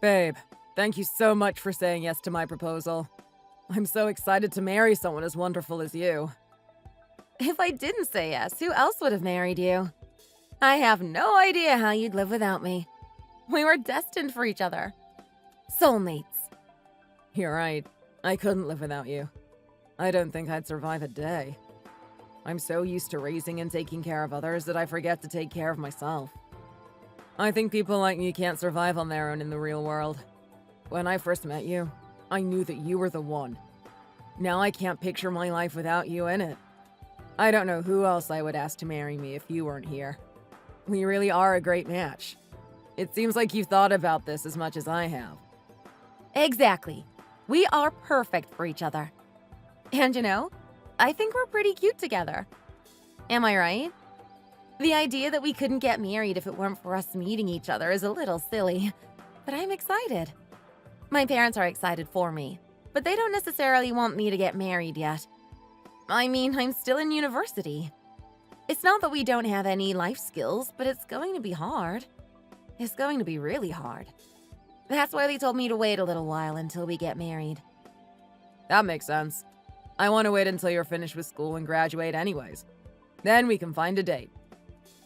Babe, thank you so much for saying yes to my proposal. I'm so excited to marry someone as wonderful as you. If I didn't say yes, who else would have married you? I have no idea how you'd live without me. We were destined for each other. Soulmates. You're right. I couldn't live without you. I don't think I'd survive a day. I'm so used to raising and taking care of others that I forget to take care of myself. I think people like me can't survive on their own in the real world. When I first met you, I knew that you were the one. Now I can't picture my life without you in it. I don't know who else I would ask to marry me if you weren't here. We really are a great match. It seems like you've thought about this as much as I have. Exactly. We are perfect for each other. And you know, I think we're pretty cute together. Am I right? The idea that we couldn't get married if it weren't for us meeting each other is a little silly, but I'm excited. My parents are excited for me, but they don't necessarily want me to get married yet. I mean, I'm still in university. It's not that we don't have any life skills, but it's going to be hard. It's going to be really hard. That's why they told me to wait a little while until we get married. That makes sense. I want to wait until you're finished with school and graduate anyways. Then we can find a date.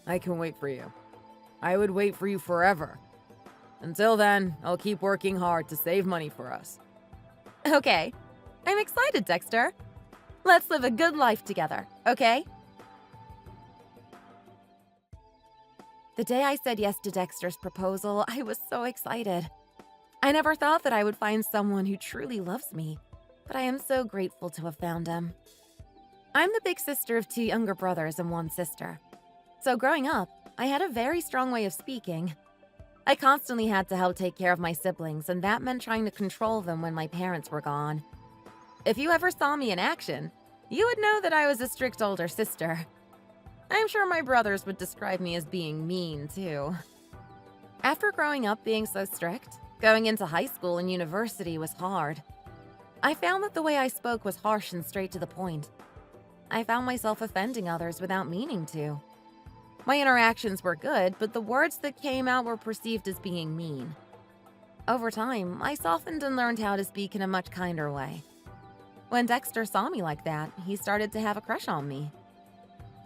I can wait for you. I would wait for you forever. Until then, I'll keep working hard to save money for us. Okay. I'm excited, Dexter. Let's live a good life together, okay? The day I said yes to Dexter's proposal, I was so excited. I never thought that I would find someone who truly loves me, but I am so grateful to have found him. I'm the big sister of 2 younger brothers and 1 sister. So growing up, I had a very strong way of speaking. I constantly had to help take care of my siblings, and that meant trying to control them when my parents were gone. If you ever saw me in action, you would know that I was a strict older sister. I'm sure my brothers would describe me as being mean, too. After growing up being so strict, going into high school and university was hard. I found that the way I spoke was harsh and straight to the point. I found myself offending others without meaning to. My interactions were good, but the words that came out were perceived as being mean. Over time, I softened and learned how to speak in a much kinder way. When Dexter saw me like that, he started to have a crush on me.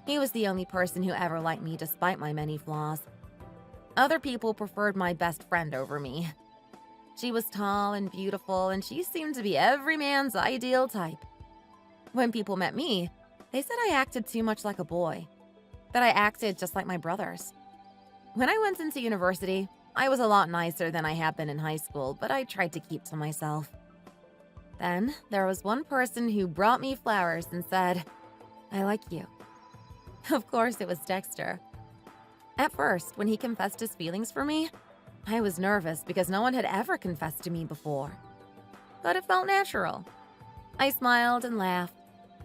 He was the only person who ever liked me despite my many flaws. Other people preferred my best friend over me. She was tall and beautiful, and she seemed to be every man's ideal type. When people met me, they said I acted too much like a boy, that I acted just like my brothers. When I went into university, I was a lot nicer than I had been in high school, but I tried to keep to myself. Then, there was one person who brought me flowers and said, "I like you." Of course, it was Dexter. At first, when he confessed his feelings for me, I was nervous because no one had ever confessed to me before. But it felt natural. I smiled and laughed.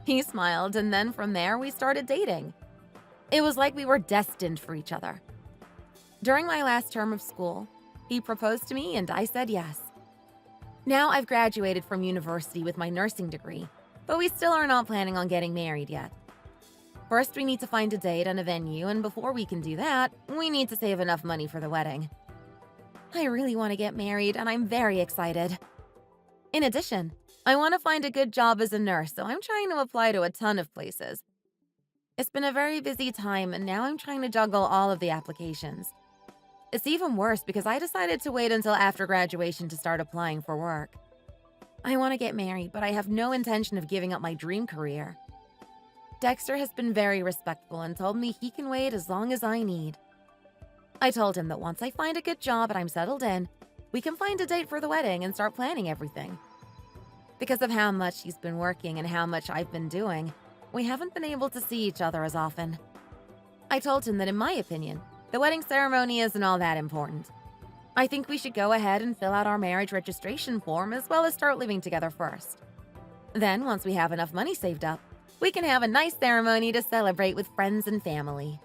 He smiled, and then from there, we started dating. It was like we were destined for each other. During my last term of school, he proposed to me and I said yes. Now I've graduated from university with my nursing degree, but we still are not planning on getting married yet. First, we need to find a date and a venue, and before we can do that, we need to save enough money for the wedding. I really want to get married, and I'm very excited. In addition, I want to find a good job as a nurse, so I'm trying to apply to a ton of places. It's been a very busy time, and now I'm trying to juggle all of the applications. It's even worse because I decided to wait until after graduation to start applying for work. I want to get married, but I have no intention of giving up my dream career. Dexter has been very respectful and told me he can wait as long as I need. I told him that once I find a good job and I'm settled in, we can find a date for the wedding and start planning everything. Because of how much he's been working and how much I've been doing, we haven't been able to see each other as often. I told him that in my opinion, the wedding ceremony isn't all that important. I think we should go ahead and fill out our marriage registration form as well as start living together first. Then, once we have enough money saved up, we can have a nice ceremony to celebrate with friends and family.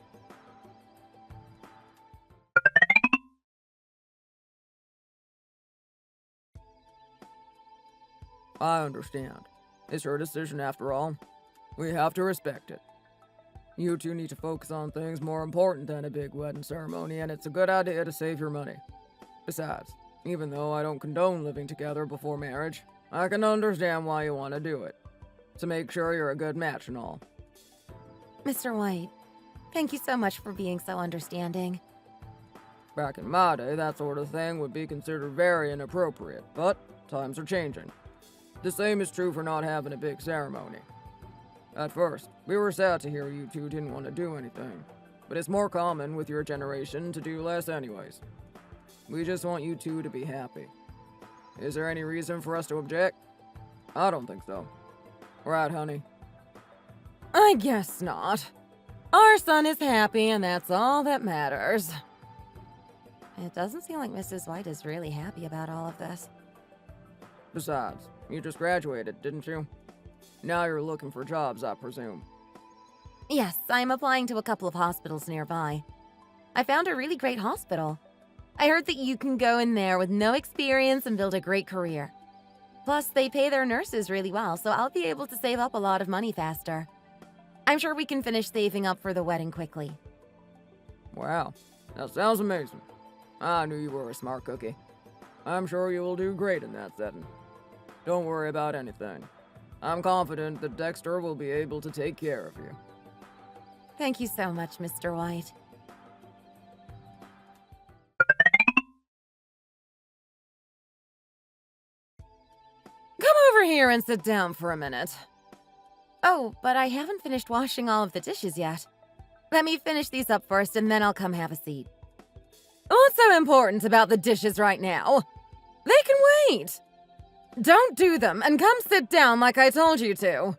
I understand. It's her decision after all. We have to respect it. You two need to focus on things more important than a big wedding ceremony, and it's a good idea to save your money. Besides, even though I don't condone living together before marriage, I can understand why you want to do it. To make sure you're a good match and all. Mr. White, thank you so much for being so understanding. Back in my day, that sort of thing would be considered very inappropriate, but times are changing. The same is true for not having a big ceremony. At first, we were sad to hear you two didn't want to do anything, but it's more common with your generation to do less anyways. We just want you two to be happy. Is there any reason for us to object? I don't think so. Right, honey? I guess not. Our son is happy, and that's all that matters. It doesn't seem like Mrs. White is really happy about all of this. Besides, you just graduated, didn't you? Now you're looking for jobs, I presume. Yes, I'm applying to a couple of hospitals nearby. I found a really great hospital. I heard that you can go in there with no experience and build a great career. Plus, they pay their nurses really well, so I'll be able to save up a lot of money faster. I'm sure we can finish saving up for the wedding quickly. Wow, that sounds amazing. I knew you were a smart cookie. I'm sure you will do great in that setting. Don't worry about anything. I'm confident that Dexter will be able to take care of you. Thank you so much, Mr. White. Come over here and sit down for a minute. Oh, but I haven't finished washing all of the dishes yet. Let me finish these up first, and then I'll come have a seat. What's so important about the dishes right now? They can wait. Don't do them, and come sit down like I told you to.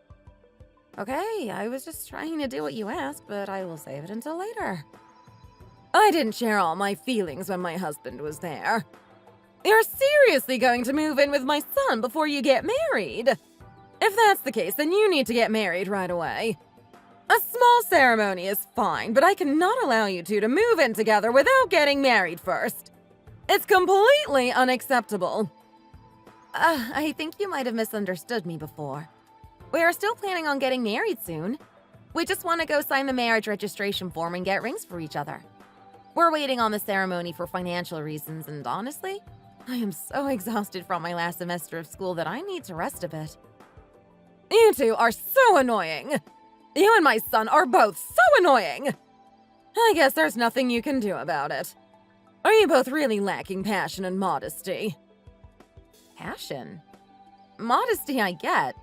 Okay, I was just trying to do what you asked, but I will save it until later. I didn't share all my feelings when my husband was there. You're seriously going to move in with my son before you get married? If that's the case, then you need to get married right away. A small ceremony is fine, but I cannot allow you two to move in together without getting married first. It's completely unacceptable. I think you might have misunderstood me before. We are still planning on getting married soon. We just want to go sign the marriage registration form and get rings for each other. We're waiting on the ceremony for financial reasons, and honestly, I am so exhausted from my last semester of school that I need to rest a bit. You two are so annoying. You and my son are both so annoying. I guess there's nothing you can do about it. Are you both really lacking passion and modesty? Passion? Modesty I get.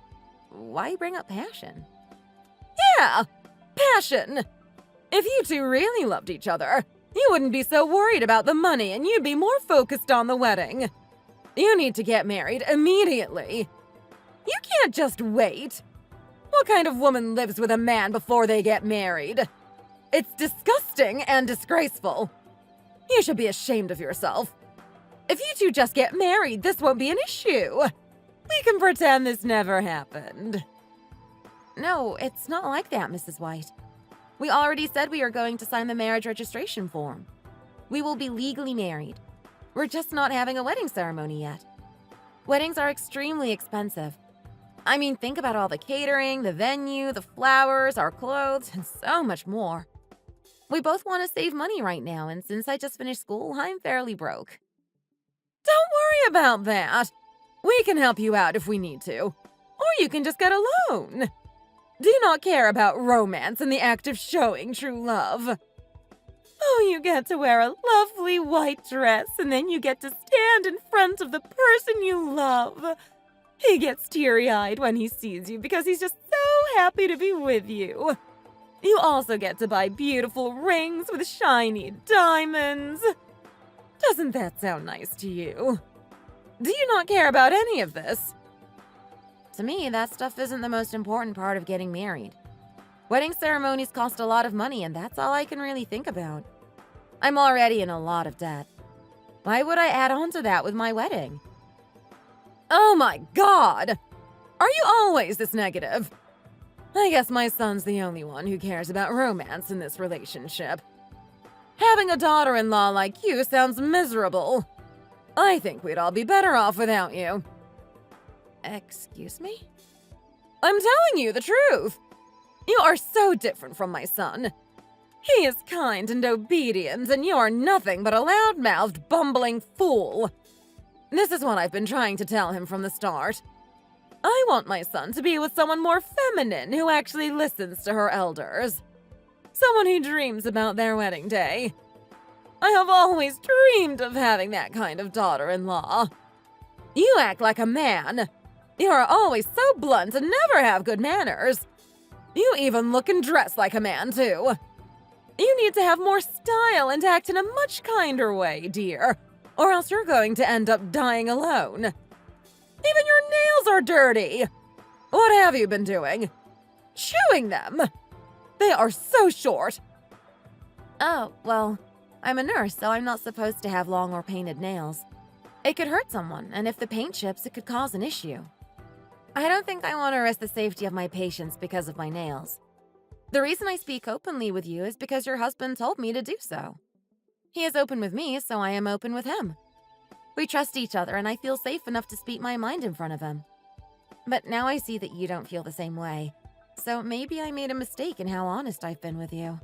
Why bring up passion? Yeah, passion. If you two really loved each other, you wouldn't be so worried about the money and you'd be more focused on the wedding. You need to get married immediately. You can't just wait. What kind of woman lives with a man before they get married? It's disgusting and disgraceful. You should be ashamed of yourself. If you two just get married, this won't be an issue. We can pretend this never happened. No, it's not like that, Mrs. White. We already said we are going to sign the marriage registration form. We will be legally married. We're just not having a wedding ceremony yet. Weddings are extremely expensive. I mean, think about all the catering, the venue, the flowers, our clothes, and so much more. We both want to save money right now, and since I just finished school, I'm fairly broke. Don't worry about that. We can help you out if we need to. Or you can just get a loan. Do you not care about romance and the act of showing true love? Oh, you get to wear a lovely white dress, and then you get to stand in front of the person you love. He gets teary-eyed when he sees you because he's just so happy to be with you. You also get to buy beautiful rings with shiny diamonds. Doesn't that sound nice to you? Do you not care about any of this? To me, that stuff isn't the most important part of getting married. Wedding ceremonies cost a lot of money, and that's all I can really think about. I'm already in a lot of debt. Why would I add on to that with my wedding? Oh my God! Are you always this negative? I guess my son's the only one who cares about romance in this relationship. Having a daughter-in-law like you sounds miserable. I think we'd all be better off without you. Excuse me? I'm telling you the truth. You are so different from my son. He is kind and obedient, and you are nothing but a loud-mouthed, bumbling fool. This is what I've been trying to tell him from the start. I want my son to be with someone more feminine who actually listens to her elders. Someone who dreams about their wedding day. I have always dreamed of having that kind of daughter-in-law. You act like a man. You are always so blunt and never have good manners. You even look and dress like a man, too. You need to have more style and act in a much kinder way, dear, or else you're going to end up dying alone. Even your nails are dirty. What have you been doing? Chewing them. They are so short. Oh, well, I'm a nurse, so I'm not supposed to have long or painted nails. It could hurt someone, and if the paint chips, it could cause an issue. I don't think I want to risk the safety of my patients because of my nails. The reason I speak openly with you is because your husband told me to do so. He is open with me, so I am open with him. We trust each other, and I feel safe enough to speak my mind in front of him. But now I see that you don't feel the same way, so maybe I made a mistake in how honest I've been with you.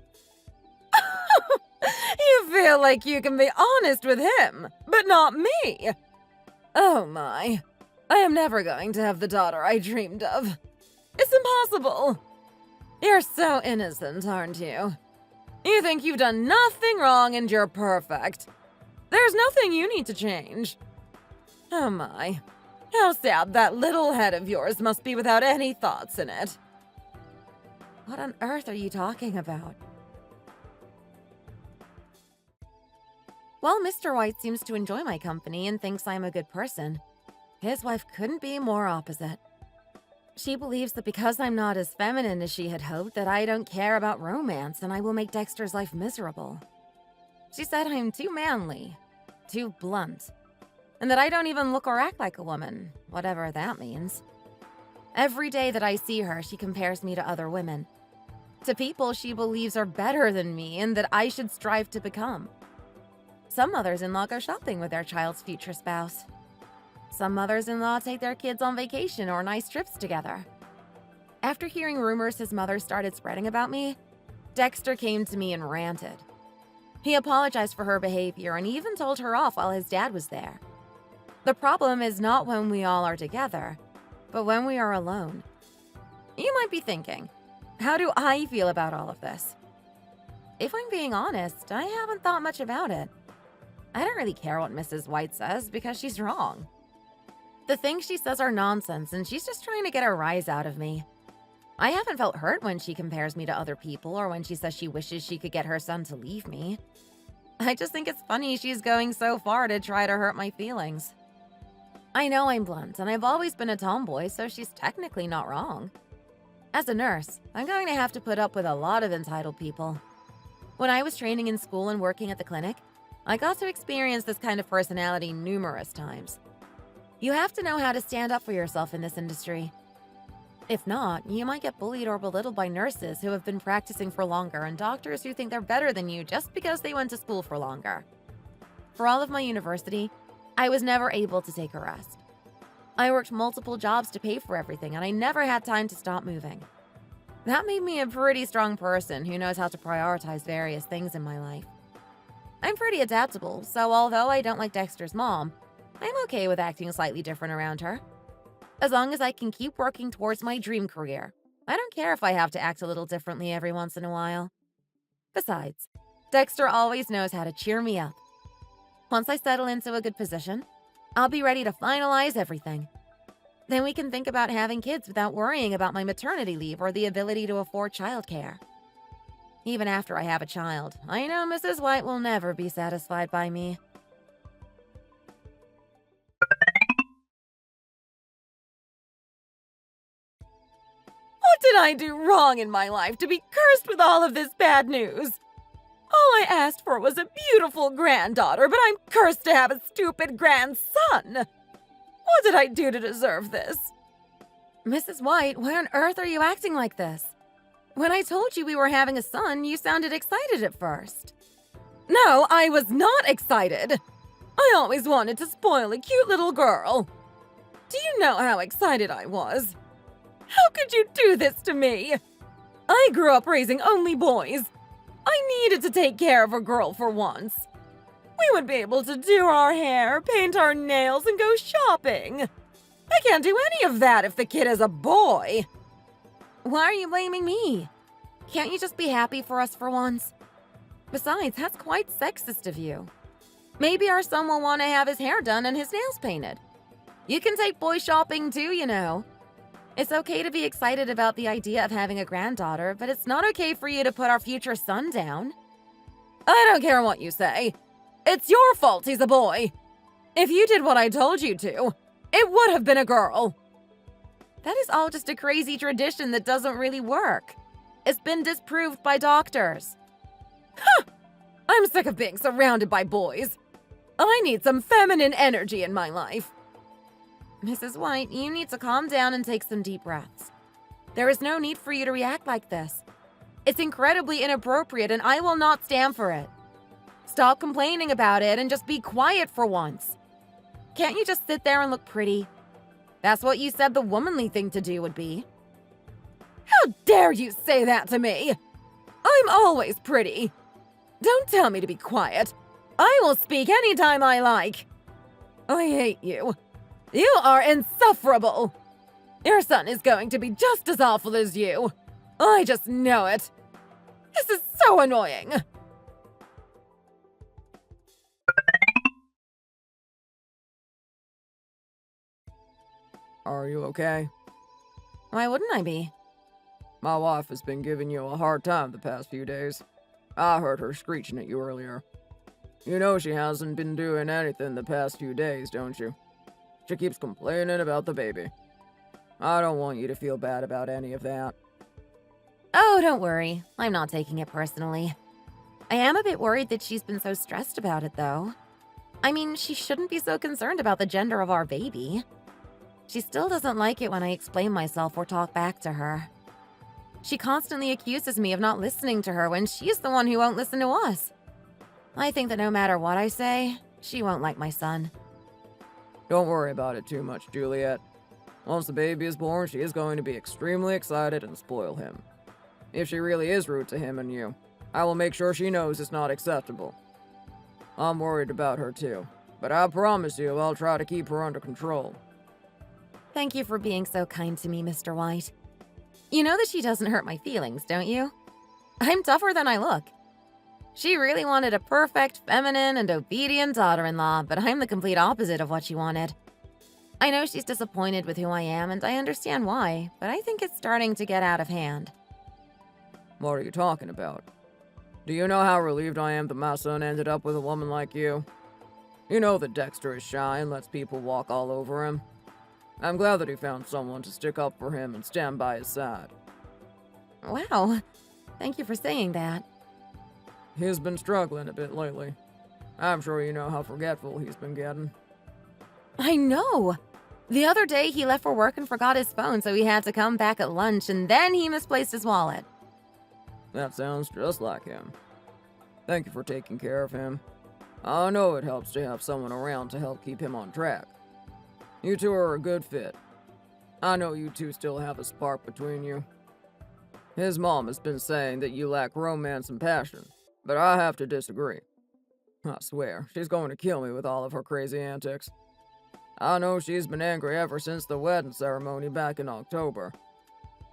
You feel like you can be honest with him, but not me. Oh my. I am never going to have the daughter I dreamed of. It's impossible. You're so innocent, aren't you? You think you've done nothing wrong and you're perfect. There's nothing you need to change. Oh my. How sad that little head of yours must be without any thoughts in it. What on earth are you talking about? Well, Mr. White seems to enjoy my company and thinks I'm a good person. His wife couldn't be more opposite. She believes that because I'm not as feminine as she had hoped, that I don't care about romance and I will make Dexter's life miserable. She said I'm too manly, too blunt, and that I don't even look or act like a woman, whatever that means. Every day that I see her, she compares me to other women, to people she believes are better than me and that I should strive to become. Some mothers-in-law go shopping with their child's future spouse. Some mothers-in-law take their kids on vacation or nice trips together. After hearing rumors his mother started spreading about me, Dexter came to me and ranted. He apologized for her behavior and even told her off while his dad was there. The problem is not when we all are together, but when we are alone. You might be thinking, how do I feel about all of this? If I'm being honest, I haven't thought much about it. I don't really care what Mrs. White says because she's wrong. The things she says are nonsense and she's just trying to get a rise out of me. I haven't felt hurt when she compares me to other people or when she says she wishes she could get her son to leave me. I just think it's funny she's going so far to try to hurt my feelings. I know I'm blunt and I've always been a tomboy, so she's technically not wrong. As a nurse, I'm going to have to put up with a lot of entitled people. When I was training in school and working at the clinic, I got to experience this kind of personality numerous times. You have to know how to stand up for yourself in this industry. If not, you might get bullied or belittled by nurses who have been practicing for longer and doctors who think they're better than you just because they went to school for longer. For all of my university, I was never able to take a rest. I worked multiple jobs to pay for everything and I never had time to stop moving. That made me a pretty strong person who knows how to prioritize various things in my life. I'm pretty adaptable, so although I don't like Dexter's mom, I'm okay with acting slightly different around her. As long as I can keep working towards my dream career, I don't care if I have to act a little differently every once in a while. Besides, Dexter always knows how to cheer me up. Once I settle into a good position, I'll be ready to finalize everything. Then we can think about having kids without worrying about my maternity leave or the ability to afford childcare. Even after I have a child, I know Mrs. White will never be satisfied by me. What did I do wrong in my life to be cursed with all of this bad news? All I asked for was a beautiful granddaughter, but I'm cursed to have a stupid grandson. What did I do to deserve this? Mrs. White, why on earth are you acting like this? When I told you we were having a son, you sounded excited at first. No, I was not excited. I always wanted to spoil a cute little girl. Do you know how excited I was? How could you do this to me? I grew up raising only boys. I needed to take care of a girl for once. We would be able to do our hair, paint our nails, and go shopping. I can't do any of that if the kid is a boy. Why are you blaming me? Can't you just be happy for us for once? Besides, that's quite sexist of you. Maybe our son will want to have his hair done and his nails painted. You can take boy shopping too, you know. It's okay to be excited about the idea of having a granddaughter, but it's not okay for you to put our future son down. I don't care what you say. It's your fault he's a boy. If you did what I told you to, it would have been a girl. That is all just a crazy tradition that doesn't really work. It's been disproved by doctors. Huh! I'm sick of being surrounded by boys. I need some feminine energy in my life. Mrs. White, you need to calm down and take some deep breaths. There is no need for you to react like this. It's incredibly inappropriate and I will not stand for it. Stop complaining about it and just be quiet for once. Can't you just sit there and look pretty? That's what you said the womanly thing to do would be. How dare you say that to me? I'm always pretty. Don't tell me to be quiet. I will speak anytime I like. I hate you. You are insufferable. Your son is going to be just as awful as you. I just know it. This is so annoying. Are you okay? Why wouldn't I be? My wife has been giving you a hard time the past few days. I heard her screeching at you earlier. You know she hasn't been doing anything the past few days, don't you? She keeps complaining about the baby. I don't want you to feel bad about any of that. Oh, don't worry. I'm not taking it personally. I am a bit worried that she's been so stressed about it, though. I mean, she shouldn't be so concerned about the gender of our baby. She still doesn't like it when I explain myself or talk back to her. She constantly accuses me of not listening to her when she's the one who won't listen to us. I think that no matter what I say, she won't like my son. Don't worry about it too much, Juliet. Once the baby is born, she is going to be extremely excited and spoil him. If she really is rude to him and you, I will make sure she knows it's not acceptable. I'm worried about her too, but I promise you I'll try to keep her under control. Thank you for being so kind to me, Mr. White. You know that she doesn't hurt my feelings, don't you? I'm tougher than I look. She really wanted a perfect, feminine, and obedient daughter-in-law, but I'm the complete opposite of what she wanted. I know she's disappointed with who I am, and I understand why, but I think it's starting to get out of hand. What are you talking about? Do you know how relieved I am that my son ended up with a woman like you? You know that Dexter is shy and lets people walk all over him. I'm glad that he found someone to stick up for him and stand by his side. Wow, thank you for saying that. He's been struggling a bit lately. I'm sure you know how forgetful he's been getting. I know! The other day he left for work and forgot his phone, so he had to come back at lunch, and then he misplaced his wallet. That sounds just like him. Thank you for taking care of him. I know it helps to have someone around to help keep him on track. You two are a good fit. I know you two still have a spark between you. His mom has been saying that you lack romance and passion, but I have to disagree. I swear, she's going to kill me with all of her crazy antics. I know she's been angry ever since the wedding ceremony back in October.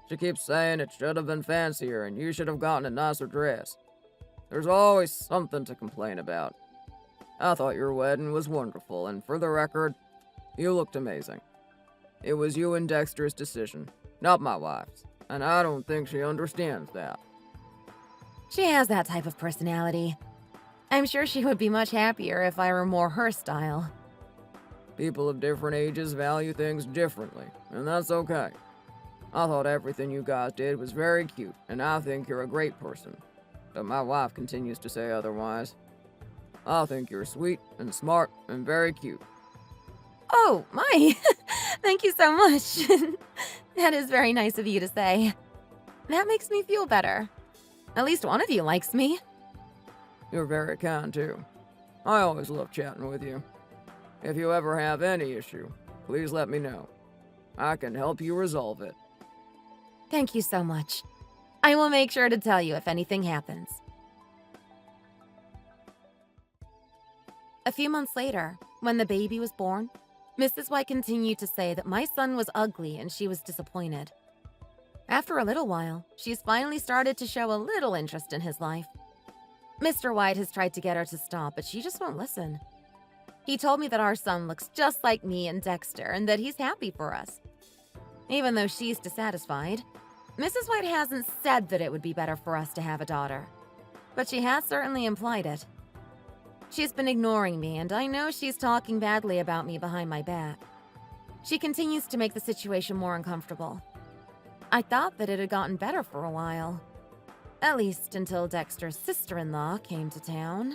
She keeps saying it should have been fancier and you should have gotten a nicer dress. There's always something to complain about. I thought your wedding was wonderful, and for the record, you looked amazing. It was you and Dexter's decision, not my wife's, and I don't think she understands that. She has that type of personality. I'm sure she would be much happier if I were more her style. People of different ages value things differently, and that's okay. I thought everything you guys did was very cute, and I think you're a great person. But my wife continues to say otherwise. I think you're sweet and smart and very cute. Oh, my! Thank you so much. That is very nice of you to say. That makes me feel better. At least one of you likes me. You're very kind, too. I always love chatting with you. If you ever have any issue, please let me know. I can help you resolve it. Thank you so much. I will make sure to tell you if anything happens. A few months later, when the baby was born, Mrs. White continued to say that my son was ugly and she was disappointed. After a little while, she's finally started to show a little interest in his life. Mr. White has tried to get her to stop, but she just won't listen. He told me that our son looks just like me and Dexter and that he's happy for us. Even though she's dissatisfied, Mrs. White hasn't said that it would be better for us to have a daughter, but she has certainly implied it. She's been ignoring me, and I know she's talking badly about me behind my back. She continues to make the situation more uncomfortable. I thought that it had gotten better for a while. At least until Dexter's sister-in-law came to town.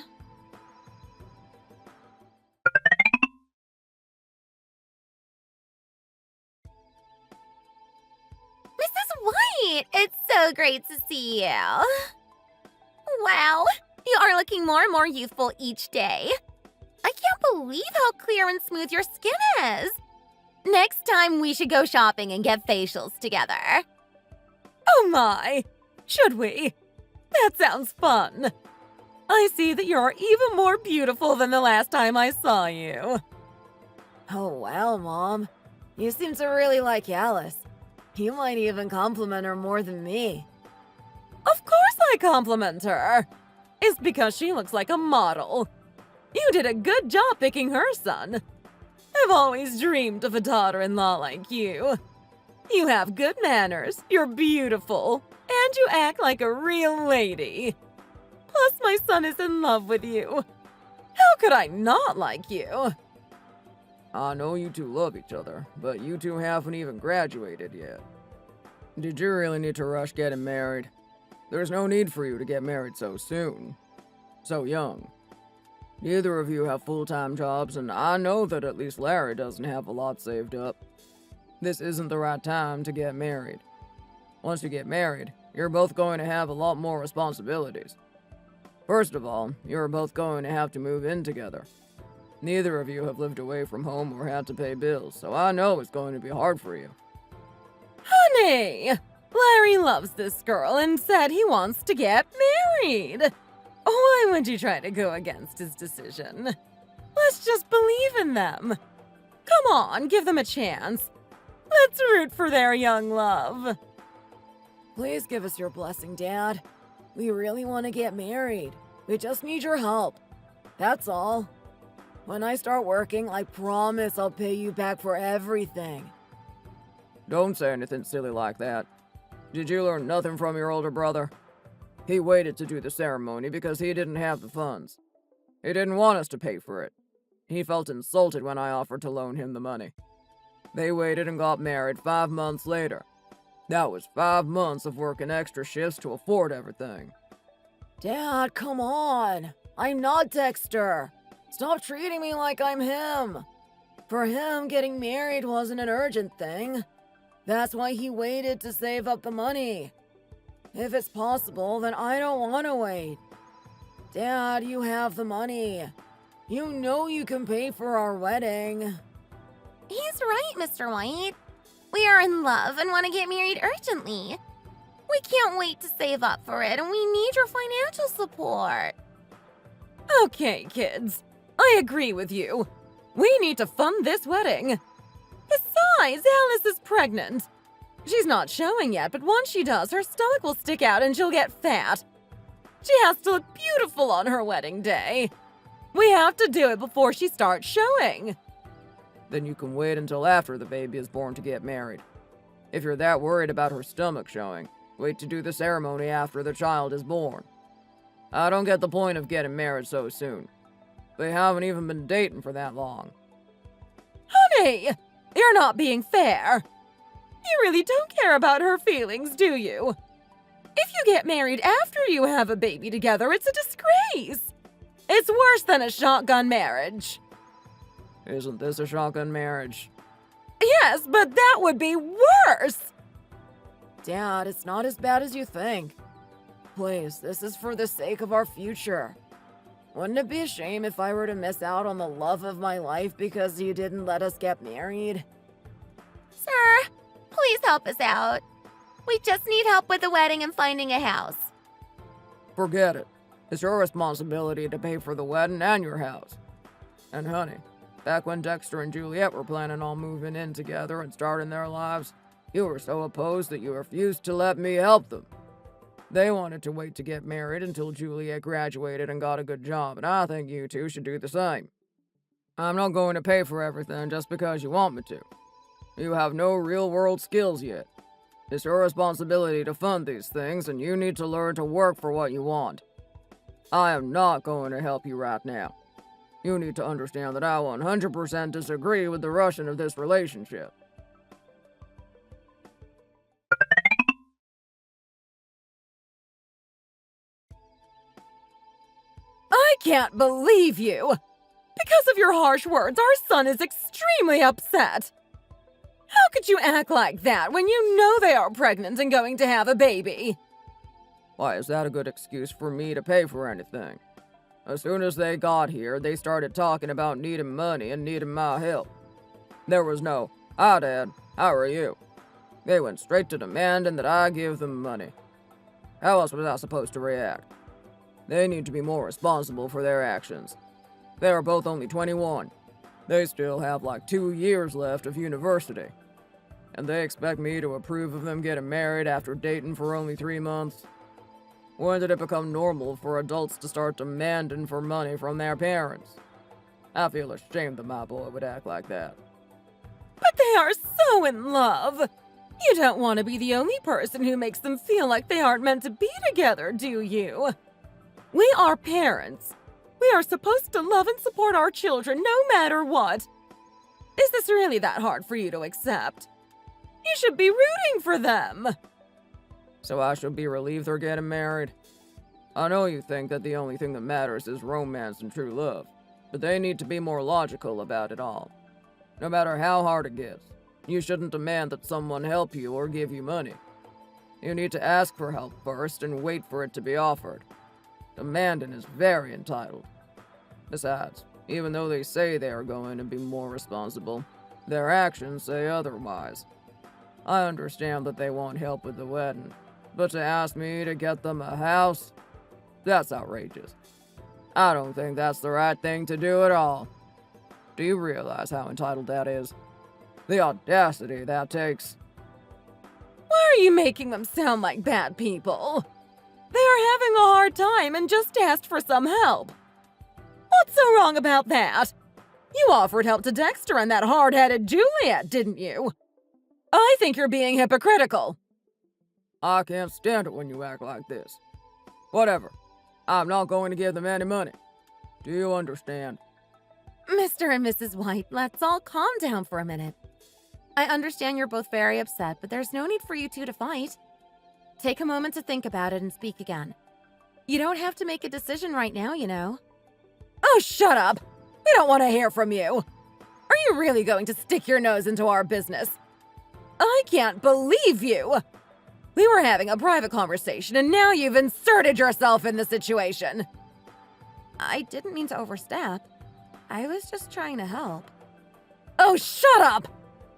Mrs. White, it's so great to see you. Wow, you are looking more and more youthful each day. I can't believe how clear and smooth your skin is. Next time we should go shopping and get facials together. Oh my! Should we? That sounds fun. I see that you're even more beautiful than the last time I saw you. Oh wow, Mom. You seem to really like Alice. You might even compliment her more than me. Of course I compliment her. It's because she looks like a model. You did a good job picking her son. I've always dreamed of a daughter-in-law like you. You have good manners, you're beautiful, and you act like a real lady. Plus, my son is in love with you. How could I not like you? I know you two love each other, but you two haven't even graduated yet. Did you really need to rush getting married? There's no need for you to get married so soon. So young. Neither of you have full-time jobs, and I know that at least Larry doesn't have a lot saved up. This isn't the right time to get married. Once you get married, you're both going to have a lot more responsibilities. First of all, you're both going to have to move in together. Neither of you have lived away from home or had to pay bills, so I know it's going to be hard for you. Honey, Larry loves this girl and said he wants to get married. Why would you try to go against his decision? Let's just believe in them. Come on, give them a chance. Let's root for their young love. Please give us your blessing, Dad. We really want to get married. We just need your help. That's all. When I start working, I promise I'll pay you back for everything. Don't say anything silly like that. Did you learn nothing from your older brother? He waited to do the ceremony because he didn't have the funds. He didn't want us to pay for it. He felt insulted when I offered to loan him the money. They waited and got married 5 months later. That was 5 months of working extra shifts to afford everything. Dad, come on. I'm not Dexter. Stop treating me like I'm him. For him, getting married wasn't an urgent thing. That's why he waited to save up the money. If it's possible, then I don't want to wait. Dad, you have the money. You know you can pay for our wedding. He's right, Mr. White. We are in love and want to get married urgently. We can't wait to save up for it, and we need your financial support. Okay, kids. I agree with you. We need to fund this wedding. Besides, Alice is pregnant. She's not showing yet, but once she does, her stomach will stick out and she'll get fat. She has to look beautiful on her wedding day. We have to do it before she starts showing. Then you can wait until after the baby is born to get married. If you're that worried about her stomach showing, wait to do the ceremony after the child is born. I don't get the point of getting married so soon. They haven't even been dating for that long. Honey, you're not being fair. You really don't care about her feelings, do you? If you get married after you have a baby together, it's a disgrace. It's worse than a shotgun marriage. Isn't this a shotgun marriage? Yes, but that would be worse. Dad, it's not as bad as you think. Please, this is for the sake of our future. Wouldn't it be a shame if I were to miss out on the love of my life because you didn't let us get married? Sir, please help us out. We just need help with the wedding and finding a house. Forget it. It's your responsibility to pay for the wedding and your house. And honey, back when Dexter and Juliet were planning on moving in together and starting their lives, you were so opposed that you refused to let me help them. They wanted to wait to get married until Juliet graduated and got a good job, and I think you two should do the same. I'm not going to pay for everything just because you want me to. You have no real-world skills yet. It's your responsibility to fund these things, and you need to learn to work for what you want. I am not going to help you right now. You need to understand that I 100% disagree with the rushing of this relationship. I can't believe you! Because of your harsh words, our son is extremely upset. How could you act like that when you know they are pregnant and going to have a baby? Why, is that a good excuse for me to pay for anything? As soon as they got here, they started talking about needing money and needing my help. There was no, "Hi, Dad, how are you?" They went straight to demanding that I give them money. How else was I supposed to react? They need to be more responsible for their actions. They are both only 21. They still have like 2 years left of university. And they expect me to approve of them getting married after dating for only 3 months? When did it become normal for adults to start demanding for money from their parents? I feel ashamed that my boy would act like that. But they are so in love! You don't want to be the only person who makes them feel like they aren't meant to be together, do you? We are parents. We are supposed to love and support our children no matter what. Is this really that hard for you to accept? You should be rooting for them. So I should be relieved they're getting married? I know you think that the only thing that matters is romance and true love, but they need to be more logical about it all. No matter how hard it gets, you shouldn't demand that someone help you or give you money. You need to ask for help first and wait for it to be offered. Demanding is very entitled. Besides, even though they say they are going to be more responsible, their actions say otherwise. I understand that they want help with the wedding, but to ask me to get them a house? That's outrageous. I don't think that's the right thing to do at all. Do you realize how entitled that is? The audacity that takes. Why are you making them sound like bad people? They are having a hard time and just asked for some help. What's so wrong about that? You offered help to Dexter and that hard-headed Juliet, didn't you? I think you're being hypocritical. I can't stand it when you act like this. Whatever. I'm not going to give them any money. Do you understand? Mr. and Mrs. White, let's all calm down for a minute. I understand you're both very upset, but there's no need for you two to fight. Take a moment to think about it and speak again. You don't have to make a decision right now, you know. Oh, shut up! We don't want to hear from you. Are you really going to stick your nose into our business? I can't believe you! We were having a private conversation and now you've inserted yourself in the situation. I didn't mean to overstep. I was just trying to help. Oh, shut up!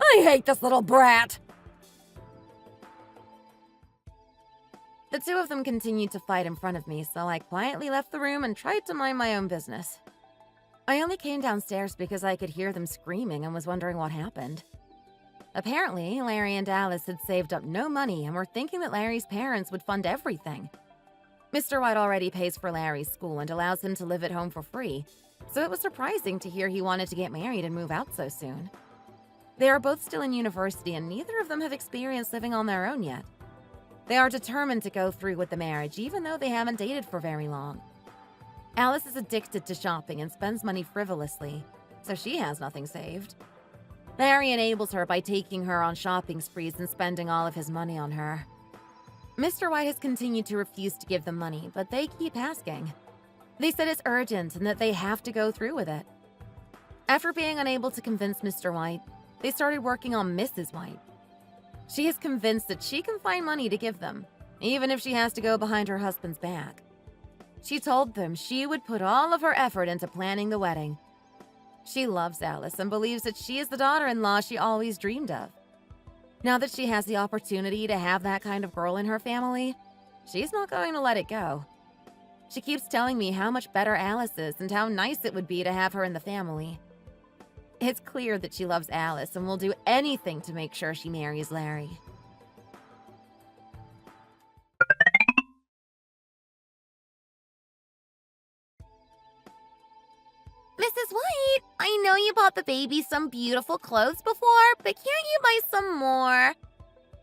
I hate this little brat! The two of them continued to fight in front of me, so I quietly left the room and tried to mind my own business. I only came downstairs because I could hear them screaming and was wondering what happened. Apparently, Larry and Alice had saved up no money and were thinking that Larry's parents would fund everything. Mr. White already pays for Larry's school and allows him to live at home for free, so it was surprising to hear he wanted to get married and move out so soon. They are both still in university and neither of them have experienced living on their own yet. They are determined to go through with the marriage even though they haven't dated for very long. Alice is addicted to shopping and spends money frivolously, so she has nothing saved. Larry enables her by taking her on shopping sprees and spending all of his money on her. Mr. White has continued to refuse to give them money, but they keep asking. They said it's urgent and that they have to go through with it. After being unable to convince Mr. White, they started working on Mrs. White. She is convinced that she can find money to give them, even if she has to go behind her husband's back. She told them she would put all of her effort into planning the wedding. She loves Alice and believes that she is the daughter-in-law she always dreamed of. Now that she has the opportunity to have that kind of girl in her family, she's not going to let it go. She keeps telling me how much better Alice is and how nice it would be to have her in the family. It's clear that she loves Alice and will do anything to make sure she marries Larry. Mrs. White, I know you bought the baby some beautiful clothes before, but can't you buy some more?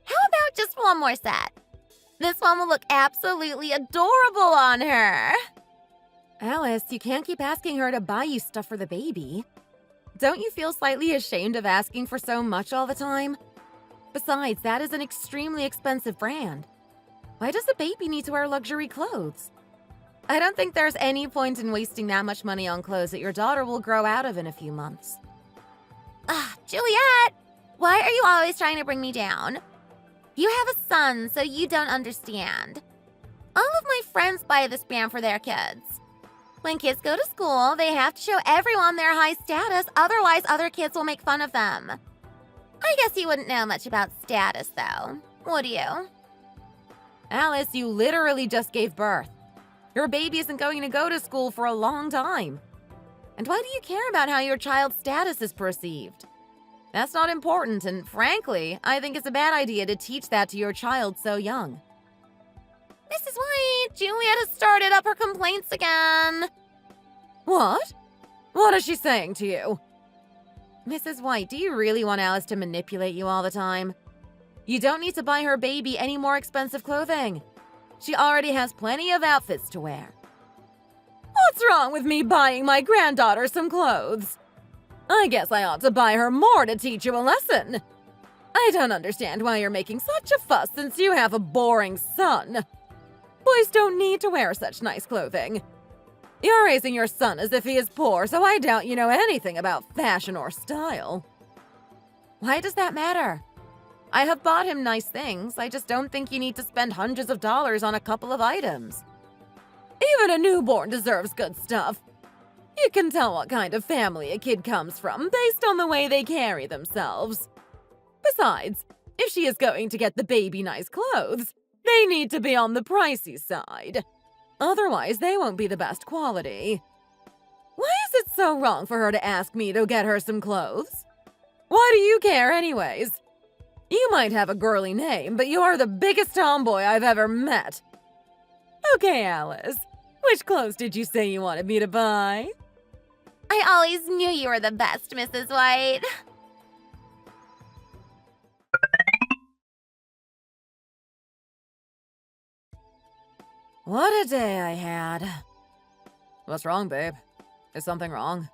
How about just one more set? This one will look absolutely adorable on her. Alice, you can't keep asking her to buy you stuff for the baby. Don't you feel slightly ashamed of asking for so much all the time? Besides, that is an extremely expensive brand. Why does a baby need to wear luxury clothes? I don't think there's any point in wasting that much money on clothes that your daughter will grow out of in a few months. Juliet, why are you always trying to bring me down? You have a son, so you don't understand. All of my friends buy this brand for their kids. When kids go to school, they have to show everyone their high status, otherwise other kids will make fun of them. I guess you wouldn't know much about status, though, would you? Alice, you literally just gave birth. Your baby isn't going to go to school for a long time. And why do you care about how your child's status is perceived? That's not important, and frankly, I think it's a bad idea to teach that to your child so young. Mrs. White, Juliet has started up her complaints again. What? What is she saying to you? Mrs. White, do you really want Alice to manipulate you all the time? You don't need to buy her baby any more expensive clothing. She already has plenty of outfits to wear. What's wrong with me buying my granddaughter some clothes? I guess I ought to buy her more to teach you a lesson. I don't understand why you're making such a fuss since you have a boring son. Boys don't need to wear such nice clothing. You're raising your son as if he is poor, so I doubt you know anything about fashion or style. Why does that matter? I have bought him nice things. I just don't think you need to spend hundreds of dollars on a couple of items. Even a newborn deserves good stuff. You can tell what kind of family a kid comes from based on the way they carry themselves. Besides, if she is going to get the baby nice clothes, they need to be on the pricey side. Otherwise, they won't be the best quality. Why is it so wrong for her to ask me to get her some clothes? Why do you care anyways? You might have a girly name, but you are the biggest tomboy I've ever met. Okay, Alice, which clothes did you say you wanted me to buy? I always knew you were the best, Mrs. White. What a day I had. What's wrong, babe? Is something wrong?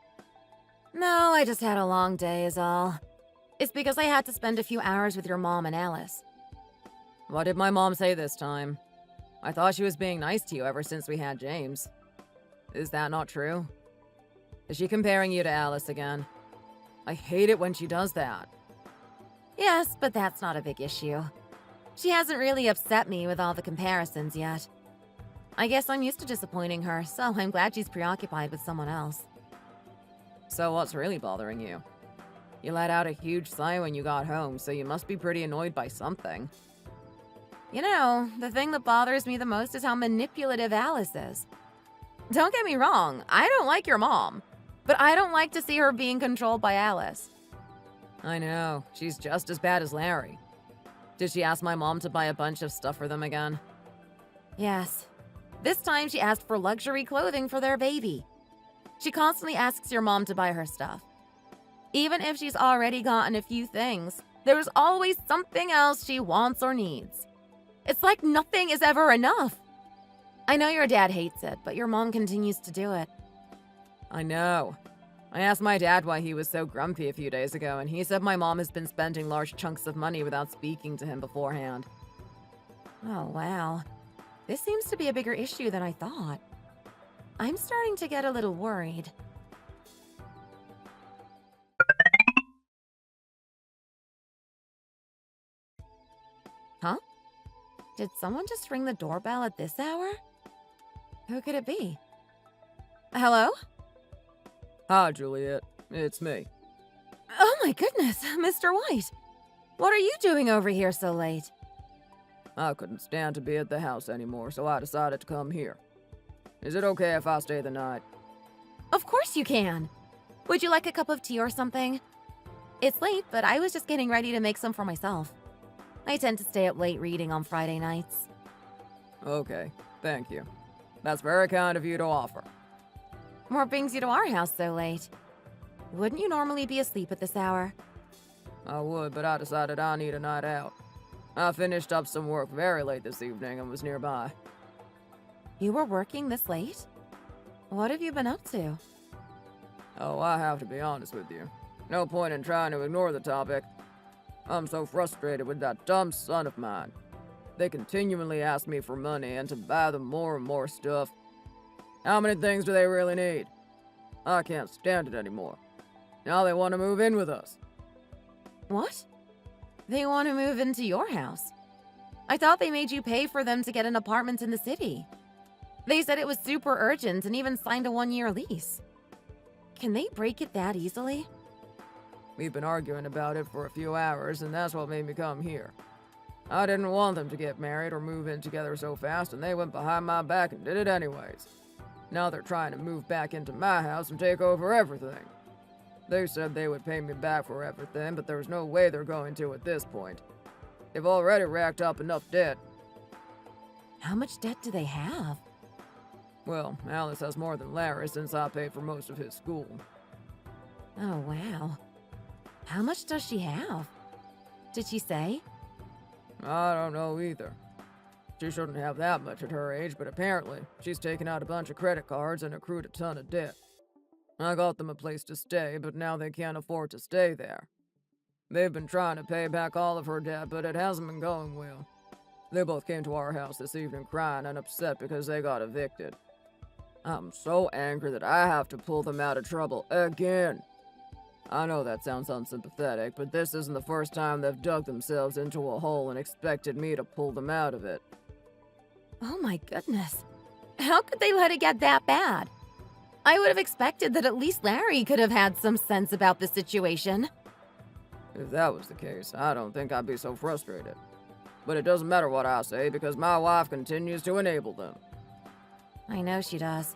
No, I just had a long day is all. It's because I had to spend a few hours with your mom and Alice. What did my mom say this time? I thought she was being nice to you ever since we had James. Is that not true? Is she comparing you to Alice again? I hate it when she does that. Yes, but that's not a big issue. She hasn't really upset me with all the comparisons yet. I guess I'm used to disappointing her, so I'm glad she's preoccupied with someone else. So what's really bothering you? You let out a huge sigh when you got home, so you must be pretty annoyed by something. You know, the thing that bothers me the most is how manipulative Alice is. Don't get me wrong, I don't like your mom, but I don't like to see her being controlled by Alice. I know, she's just as bad as Larry. Did she ask my mom to buy a bunch of stuff for them again? Yes. This time she asked for luxury clothing for their baby. She constantly asks your mom to buy her stuff. Even if she's already gotten a few things, there's always something else she wants or needs. It's like nothing is ever enough. I know your dad hates it, but your mom continues to do it. I know. I asked my dad why he was so grumpy a few days ago, and he said my mom has been spending large chunks of money without speaking to him beforehand. Oh, wow. This seems to be a bigger issue than I thought. I'm starting to get a little worried. Huh? Did someone just ring the doorbell at this hour? Who could it be? Hello? Hi, Juliet. It's me. Oh my goodness, Mr. White. What are you doing over here so late? I couldn't stand to be at the house anymore, so I decided to come here. Is it okay if I stay the night? Of course you can. Would you like a cup of tea or something? It's late, but I was just getting ready to make some for myself. I tend to stay up late reading on Friday nights. Okay, thank you. That's very kind of you to offer. What brings you to our house so late? Wouldn't you normally be asleep at this hour? I would, but I decided I need a night out. I finished up some work very late this evening and was nearby. You were working this late? What have you been up to? Oh, I have to be honest with you. No point in trying to ignore the topic. I'm so frustrated with that dumb son of mine. They continually ask me for money and to buy them more and more stuff. How many things do they really need? I can't stand it anymore. Now they want to move in with us. What? They want to move into your house? I thought they made you pay for them to get an apartment in the city. They said it was super urgent and even signed a 1-year lease. Can they break it that easily? We've been arguing about it for a few hours, and that's what made me come here. I didn't want them to get married or move in together so fast, and they went behind my back and did it anyways. Now they're trying to move back into my house and take over everything. They said they would pay me back for everything, but there's no way they're going to at this point. They've already racked up enough debt. How much debt do they have? Well, Alice has more than Larry since I paid for most of his school. Oh, wow. How much does she have? Did she say? I don't know either. She shouldn't have that much at her age, but apparently, she's taken out a bunch of credit cards and accrued a ton of debt. I got them a place to stay, but now they can't afford to stay there. They've been trying to pay back all of her debt, but it hasn't been going well. They both came to our house this evening crying and upset because they got evicted. I'm so angry that I have to pull them out of trouble again. I know that sounds unsympathetic, but this isn't the first time they've dug themselves into a hole and expected me to pull them out of it. Oh my goodness. How could they let it get that bad? I would have expected that at least Larry could have had some sense about the situation. If that was the case, I don't think I'd be so frustrated. But it doesn't matter what I say because my wife continues to enable them. I know she does.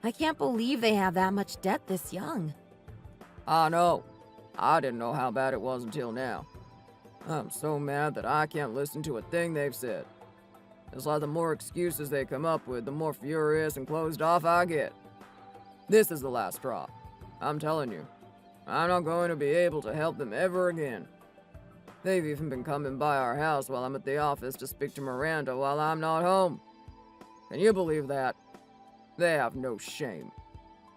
I can't believe they have that much debt this young. I know. I didn't know how bad it was until now. I'm so mad that I can't listen to a thing they've said. It's like the more excuses they come up with, the more furious and closed off I get. This is the last straw. I'm telling you. I'm not going to be able to help them ever again. They've even been coming by our house while I'm at the office to speak to Miranda while I'm not home. Can you believe that? They have no shame.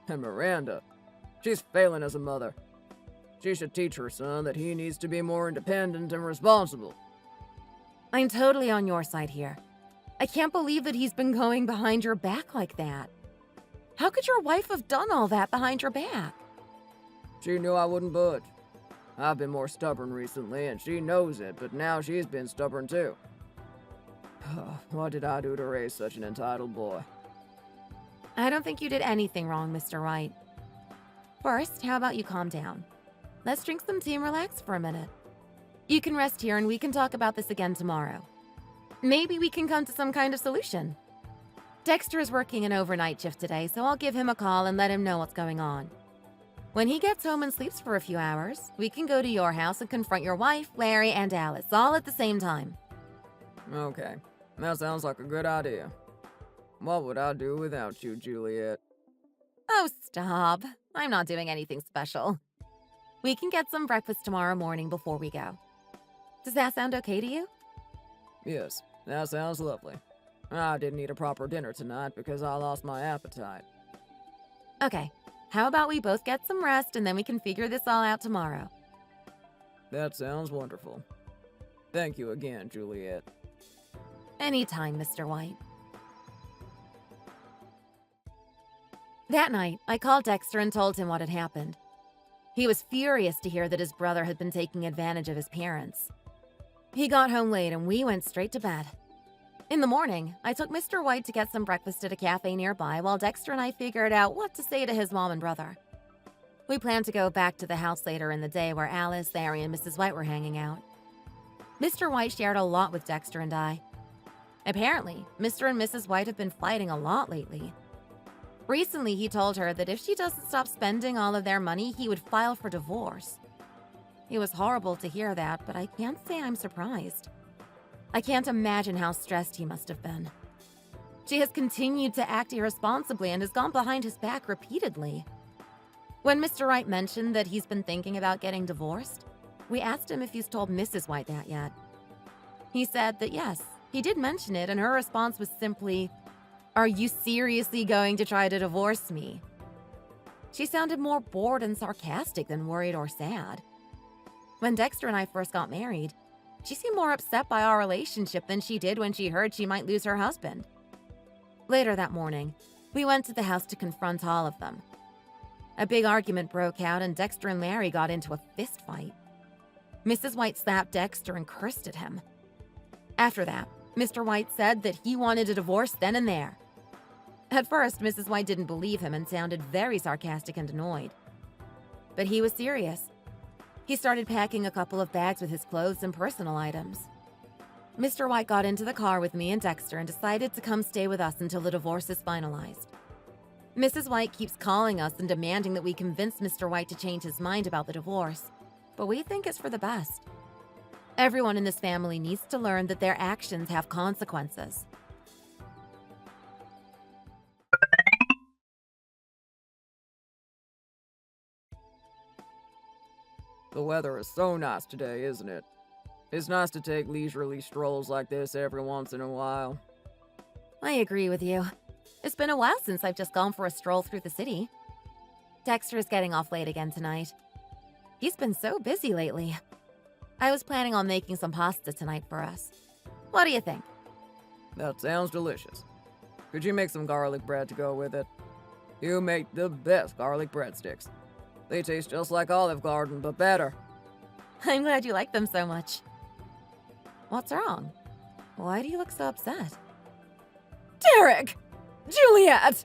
And Miranda, she's failing as a mother. She should teach her son that he needs to be more independent and responsible. I'm totally on your side here. I can't believe that he's been going behind your back like that. How could your wife have done all that behind your back? She knew I wouldn't budge. I've been more stubborn recently, and she knows it, but now she's been stubborn too. What did I do to raise such an entitled boy? I don't think you did anything wrong, Mr. White. First, how about you calm down? Let's drink some tea and relax for a minute. You can rest here and we can talk about this again tomorrow. Maybe we can come to some kind of solution. Dexter is working an overnight shift today, so I'll give him a call and let him know what's going on. When he gets home and sleeps for a few hours, we can go to your house and confront your wife, Larry, and Alice, all at the same time. Okay, that sounds like a good idea. What would I do without you, Juliet? Oh, stop. I'm not doing anything special. We can get some breakfast tomorrow morning before we go. Does that sound okay to you? Yes, that sounds lovely. I didn't eat a proper dinner tonight because I lost my appetite. Okay, how about we both get some rest and then we can figure this all out tomorrow? That sounds wonderful. Thank you again, Juliet. Anytime, Mr. White. That night, I called Dexter and told him what had happened. He was furious to hear that his brother had been taking advantage of his parents. He got home late and we went straight to bed. In the morning, I took Mr. White to get some breakfast at a cafe nearby while Dexter and I figured out what to say to his mom and brother. We planned to go back to the house later in the day where Alice, Larry, and Mrs. White were hanging out. Mr. White shared a lot with Dexter and I. Apparently, Mr. and Mrs. White have been fighting a lot lately, Recently, he told her that if she doesn't stop spending all of their money, he would file for divorce. It was horrible to hear that, but I can't say I'm surprised. I can't imagine how stressed he must have been. She has continued to act irresponsibly and has gone behind his back repeatedly. When Mr. White mentioned that he's been thinking about getting divorced, we asked him if he's told Mrs. White that yet. He said that yes, he did mention it, and her response was simply, "Are you seriously going to try to divorce me?" She sounded more bored and sarcastic than worried or sad. When Dexter and I first got married, she seemed more upset by our relationship than she did when she heard she might lose her husband. Later that morning, we went to the house to confront all of them. A big argument broke out and Dexter and Larry got into a fist fight. Mrs. White slapped Dexter and cursed at him. After that, Mr. White said that he wanted a divorce then and there. At first, Mrs. White didn't believe him and sounded very sarcastic and annoyed. But he was serious. He started packing a couple of bags with his clothes and personal items. Mr. White got into the car with me and Dexter and decided to come stay with us until the divorce is finalized. Mrs. White keeps calling us and demanding that we convince Mr. White to change his mind about the divorce, but we think it's for the best. Everyone in this family needs to learn that their actions have consequences. The weather is so nice today, isn't it? It's nice to take leisurely strolls like this every once in a while. I agree with you. It's been a while since I've just gone for a stroll through the city. Dexter is getting off late again tonight. He's been so busy lately. I was planning on making some pasta tonight for us. What do you think? That sounds delicious. Could you make some garlic bread to go with it? You make the best garlic breadsticks. They taste just like Olive Garden, but better. I'm glad you like them so much. What's wrong? Why do you look so upset? Derek! Juliet!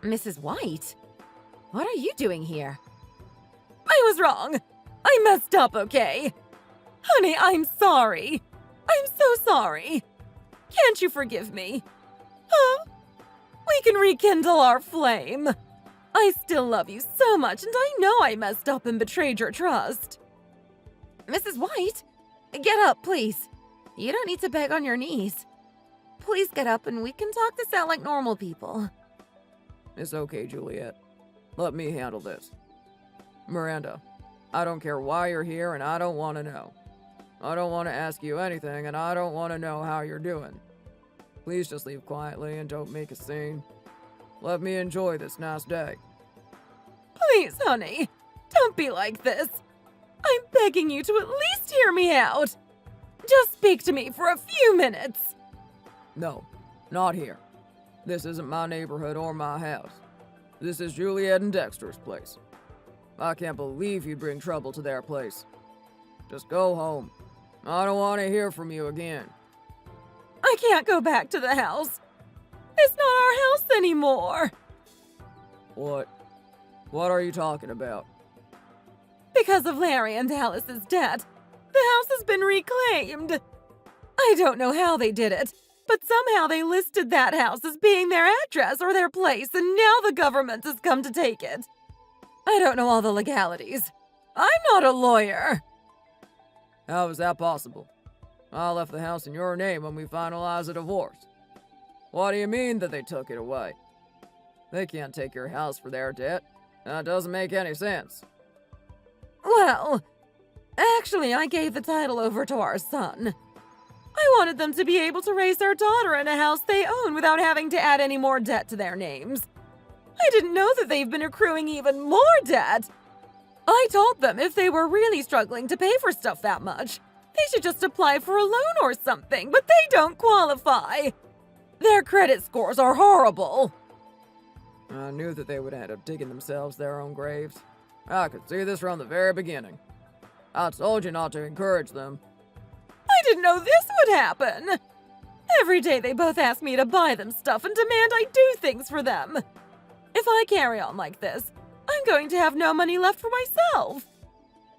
Mrs. White? What are you doing here? I was wrong. I messed up, okay? Honey, I'm sorry. I'm so sorry. Can't you forgive me? Huh? We can rekindle our flame. I still love you so much, and I know I messed up and betrayed your trust. Mrs. White? Get up, please. You don't need to beg on your knees. Please get up and we can talk this out like normal people. It's okay, Juliet. Let me handle this. Miranda, I don't care why you're here, and I don't want to know. I don't want to ask you anything, and I don't want to know how you're doing. Please just leave quietly and don't make a scene. Let me enjoy this nice day. Please, honey, don't be like this. I'm begging you to at least hear me out. Just speak to me for a few minutes. No, not here. This isn't my neighborhood or my house. This is Juliet and Dexter's place. I can't believe you'd bring trouble to their place. Just go home. I don't want to hear from you again. I can't go back to the house. It's not our house anymore. What? What are you talking about? Because of Larry and Alice's death, the house has been reclaimed. I don't know how they did it, but somehow they listed that house as being their address or their place, and now the government has come to take it. I don't know all the legalities. I'm not a lawyer. How is that possible? I left the house in your name when we finalized the divorce. What do you mean that they took it away? They can't take your house for their debt. That doesn't make any sense. Well, actually, I gave the title over to our son. I wanted them to be able to raise their daughter in a house they own without having to add any more debt to their names. I didn't know that they've been accruing even more debt. I told them if they were really struggling to pay for stuff that much, they should just apply for a loan or something, but they don't qualify. Their credit scores are horrible. I knew that they would end up digging themselves their own graves. I could see this from the very beginning. I told you not to encourage them. I didn't know this would happen. Every day they both ask me to buy them stuff and demand I do things for them. If I carry on like this, I'm going to have no money left for myself.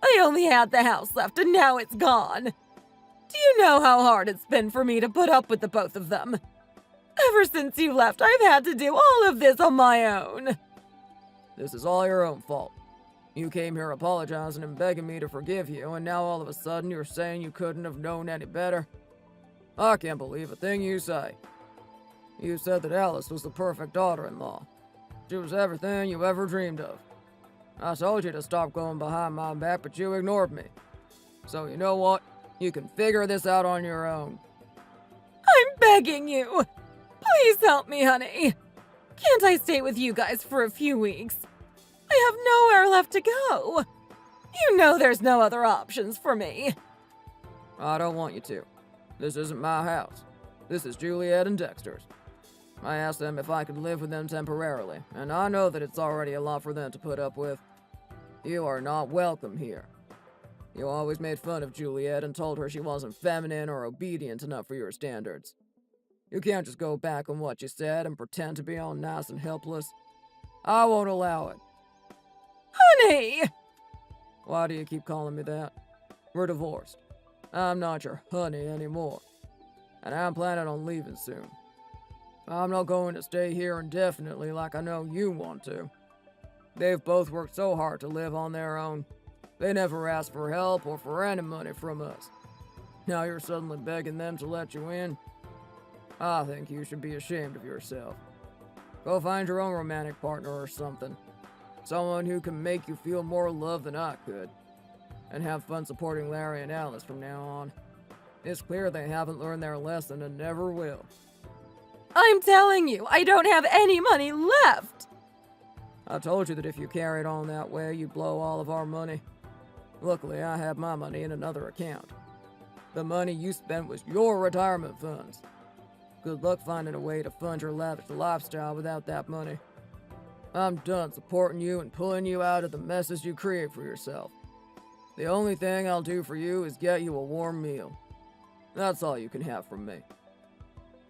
I only had the house left and now it's gone. Do you know how hard it's been for me to put up with the both of them? Ever since you left, I've had to do all of this on my own. This is all your own fault. You came here apologizing and begging me to forgive you, and now all of a sudden you're saying you couldn't have known any better? I can't believe a thing you say. You said that Alice was the perfect daughter-in-law. She was everything you ever dreamed of. I told you to stop going behind my back, but you ignored me. So you know what? You can figure this out on your own. I'm begging you. Please help me, honey. Can't I stay with you guys for a few weeks? I have nowhere left to go. You know there's no other options for me. I don't want you to. This isn't my house. This is Juliet and Dexter's. I asked them if I could live with them temporarily, and I know that it's already a lot for them to put up with. You are not welcome here. You always made fun of Juliet and told her she wasn't feminine or obedient enough for your standards. You can't just go back on what you said and pretend to be all nice and helpless. I won't allow it. Honey! Why do you keep calling me that? We're divorced. I'm not your honey anymore. And I'm planning on leaving soon. I'm not going to stay here indefinitely like I know you want to. They've both worked so hard to live on their own. They never asked for help or for any money from us. Now you're suddenly begging them to let you in? I think you should be ashamed of yourself. Go find your own romantic partner or something. Someone who can make you feel more loved than I could. And have fun supporting Larry and Alice from now on. It's clear they haven't learned their lesson and never will. I'm telling you, I don't have any money left. I told you that if you carried on that way, you'd blow all of our money. Luckily, I have my money in another account. The money you spent was your retirement funds. Good luck finding a way to fund your lavish lifestyle without that money. I'm done supporting you and pulling you out of the messes you create for yourself. The only thing I'll do for you is get you a warm meal. That's all you can have from me.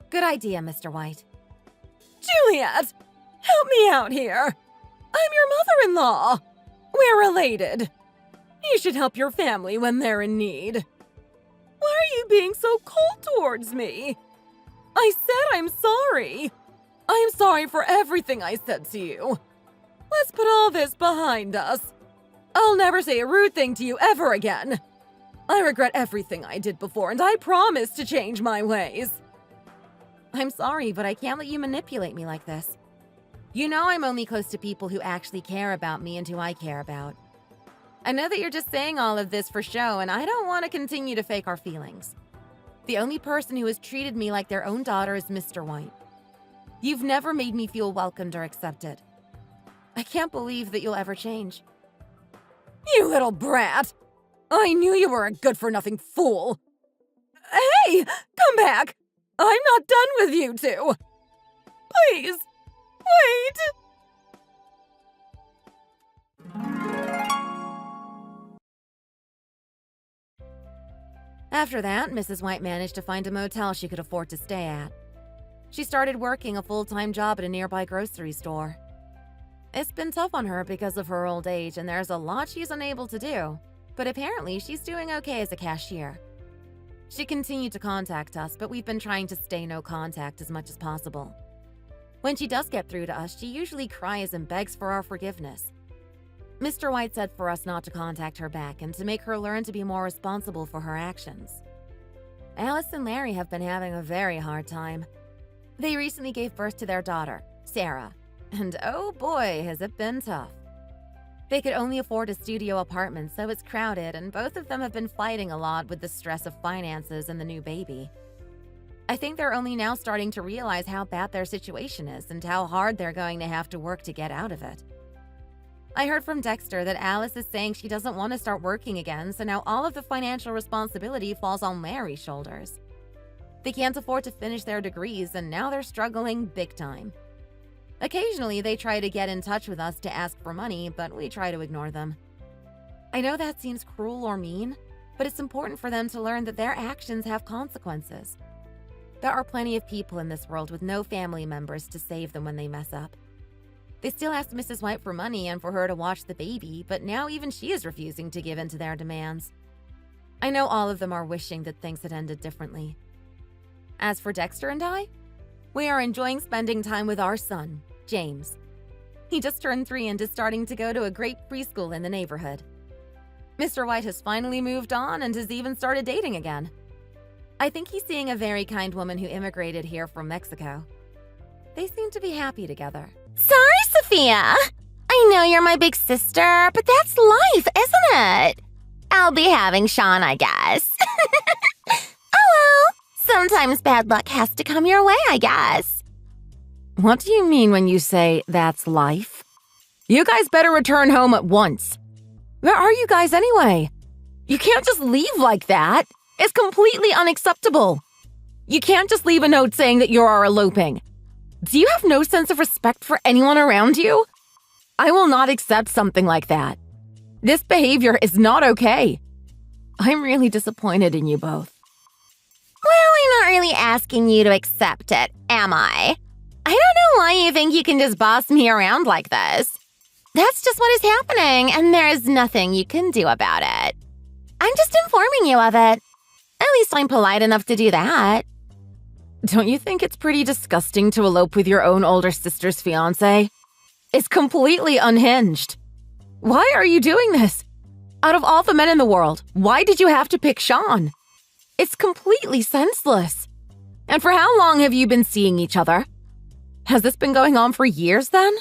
Good idea, Mr. White. Juliet, help me out here. I'm your mother-in-law. We're related. You should help your family when they're in need. Why are you being so cold towards me? I said I'm sorry. I'm sorry for everything I said to you. Let's put all this behind us. I'll never say a rude thing to you ever again. I regret everything I did before, and I promise to change my ways. I'm sorry, but I can't let you manipulate me like this. You know I'm only close to people who actually care about me and who I care about. I know that you're just saying all of this for show, and I don't want to continue to fake our feelings. The only person who has treated me like their own daughter is Mr. White. You've never made me feel welcomed or accepted. I can't believe that you'll ever change. You little brat! I knew you were a good-for-nothing fool! Hey! Come back! I'm not done with you two! Please! Wait! After that, Mrs. White managed to find a motel she could afford to stay at. She started working a full-time job at a nearby grocery store. It's been tough on her because of her old age, and there's a lot she's unable to do, but apparently she's doing okay as a cashier. She continued to contact us, but we've been trying to stay no contact as much as possible. When she does get through to us, she usually cries and begs for our forgiveness. Mr. White said for us not to contact her back and to make her learn to be more responsible for her actions. Alice and Larry have been having a very hard time. They recently gave birth to their daughter, Sarah, and oh boy, has it been tough. They could only afford a studio apartment, so it's crowded, and both of them have been fighting a lot with the stress of finances and the new baby. I think they're only now starting to realize how bad their situation is and how hard they're going to have to work to get out of it. I heard from Dexter that Alice is saying she doesn't want to start working again, so now all of the financial responsibility falls on Larry's shoulders. They can't afford to finish their degrees, and now they're struggling big time. Occasionally, they try to get in touch with us to ask for money, but we try to ignore them. I know that seems cruel or mean, but it's important for them to learn that their actions have consequences. There are plenty of people in this world with no family members to save them when they mess up. They still asked Mrs. White for money and for her to watch the baby, but now even she is refusing to give in to their demands. I know all of them are wishing that things had ended differently. As for Dexter and I, We are enjoying spending time with our son, James. He just turned 3 and is starting to go to a great preschool in the neighborhood. Mr. White has finally moved on and has even started dating again. I think he's seeing a very kind woman who immigrated here from Mexico. They seem to be happy together. Sorry, Sophia. I know you're my big sister, but that's life, isn't it? I'll be having Sean, I guess. Oh well, sometimes bad luck has to come your way, I guess. What do you mean when you say that's life? You guys better return home at once. Where are you guys anyway? You can't just leave like that. It's completely unacceptable. You can't just leave a note saying that you are eloping. Do you have no sense of respect for anyone around you? I will not accept something like that. This behavior is not okay. I'm really disappointed in you both. Well, I'm not really asking you to accept it, am I? I don't know why you think you can just boss me around like this. That's just what is happening, and there's nothing you can do about it. I'm just informing you of it. At least I'm polite enough to do that. Don't you think it's pretty disgusting to elope with your own older sister's fiancé? It's completely unhinged. Why are you doing this? Out of all the men in the world, why did you have to pick Sean? It's completely senseless. And for how long have you been seeing each other? Has this been going on for years then?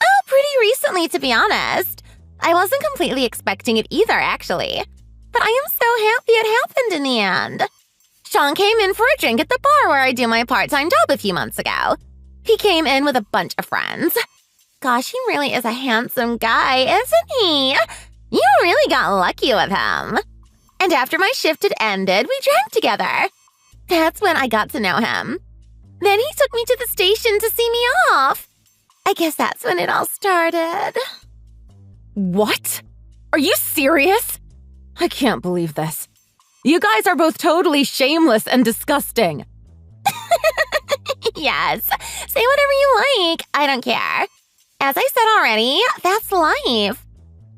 Oh, pretty recently, to be honest. I wasn't completely expecting it either, actually. But I am so happy it happened in the end. Sean came in for a drink at the bar where I do my part-time job a few months ago. He came in with a bunch of friends. Gosh, he really is a handsome guy, isn't he? You really got lucky with him. And after my shift had ended, we drank together. That's when I got to know him. Then he took me to the station to see me off. I guess that's when it all started. What? Are you serious? I can't believe this. You guys are both totally shameless and disgusting. Yes, say whatever you like. I don't care. As I said already, that's life.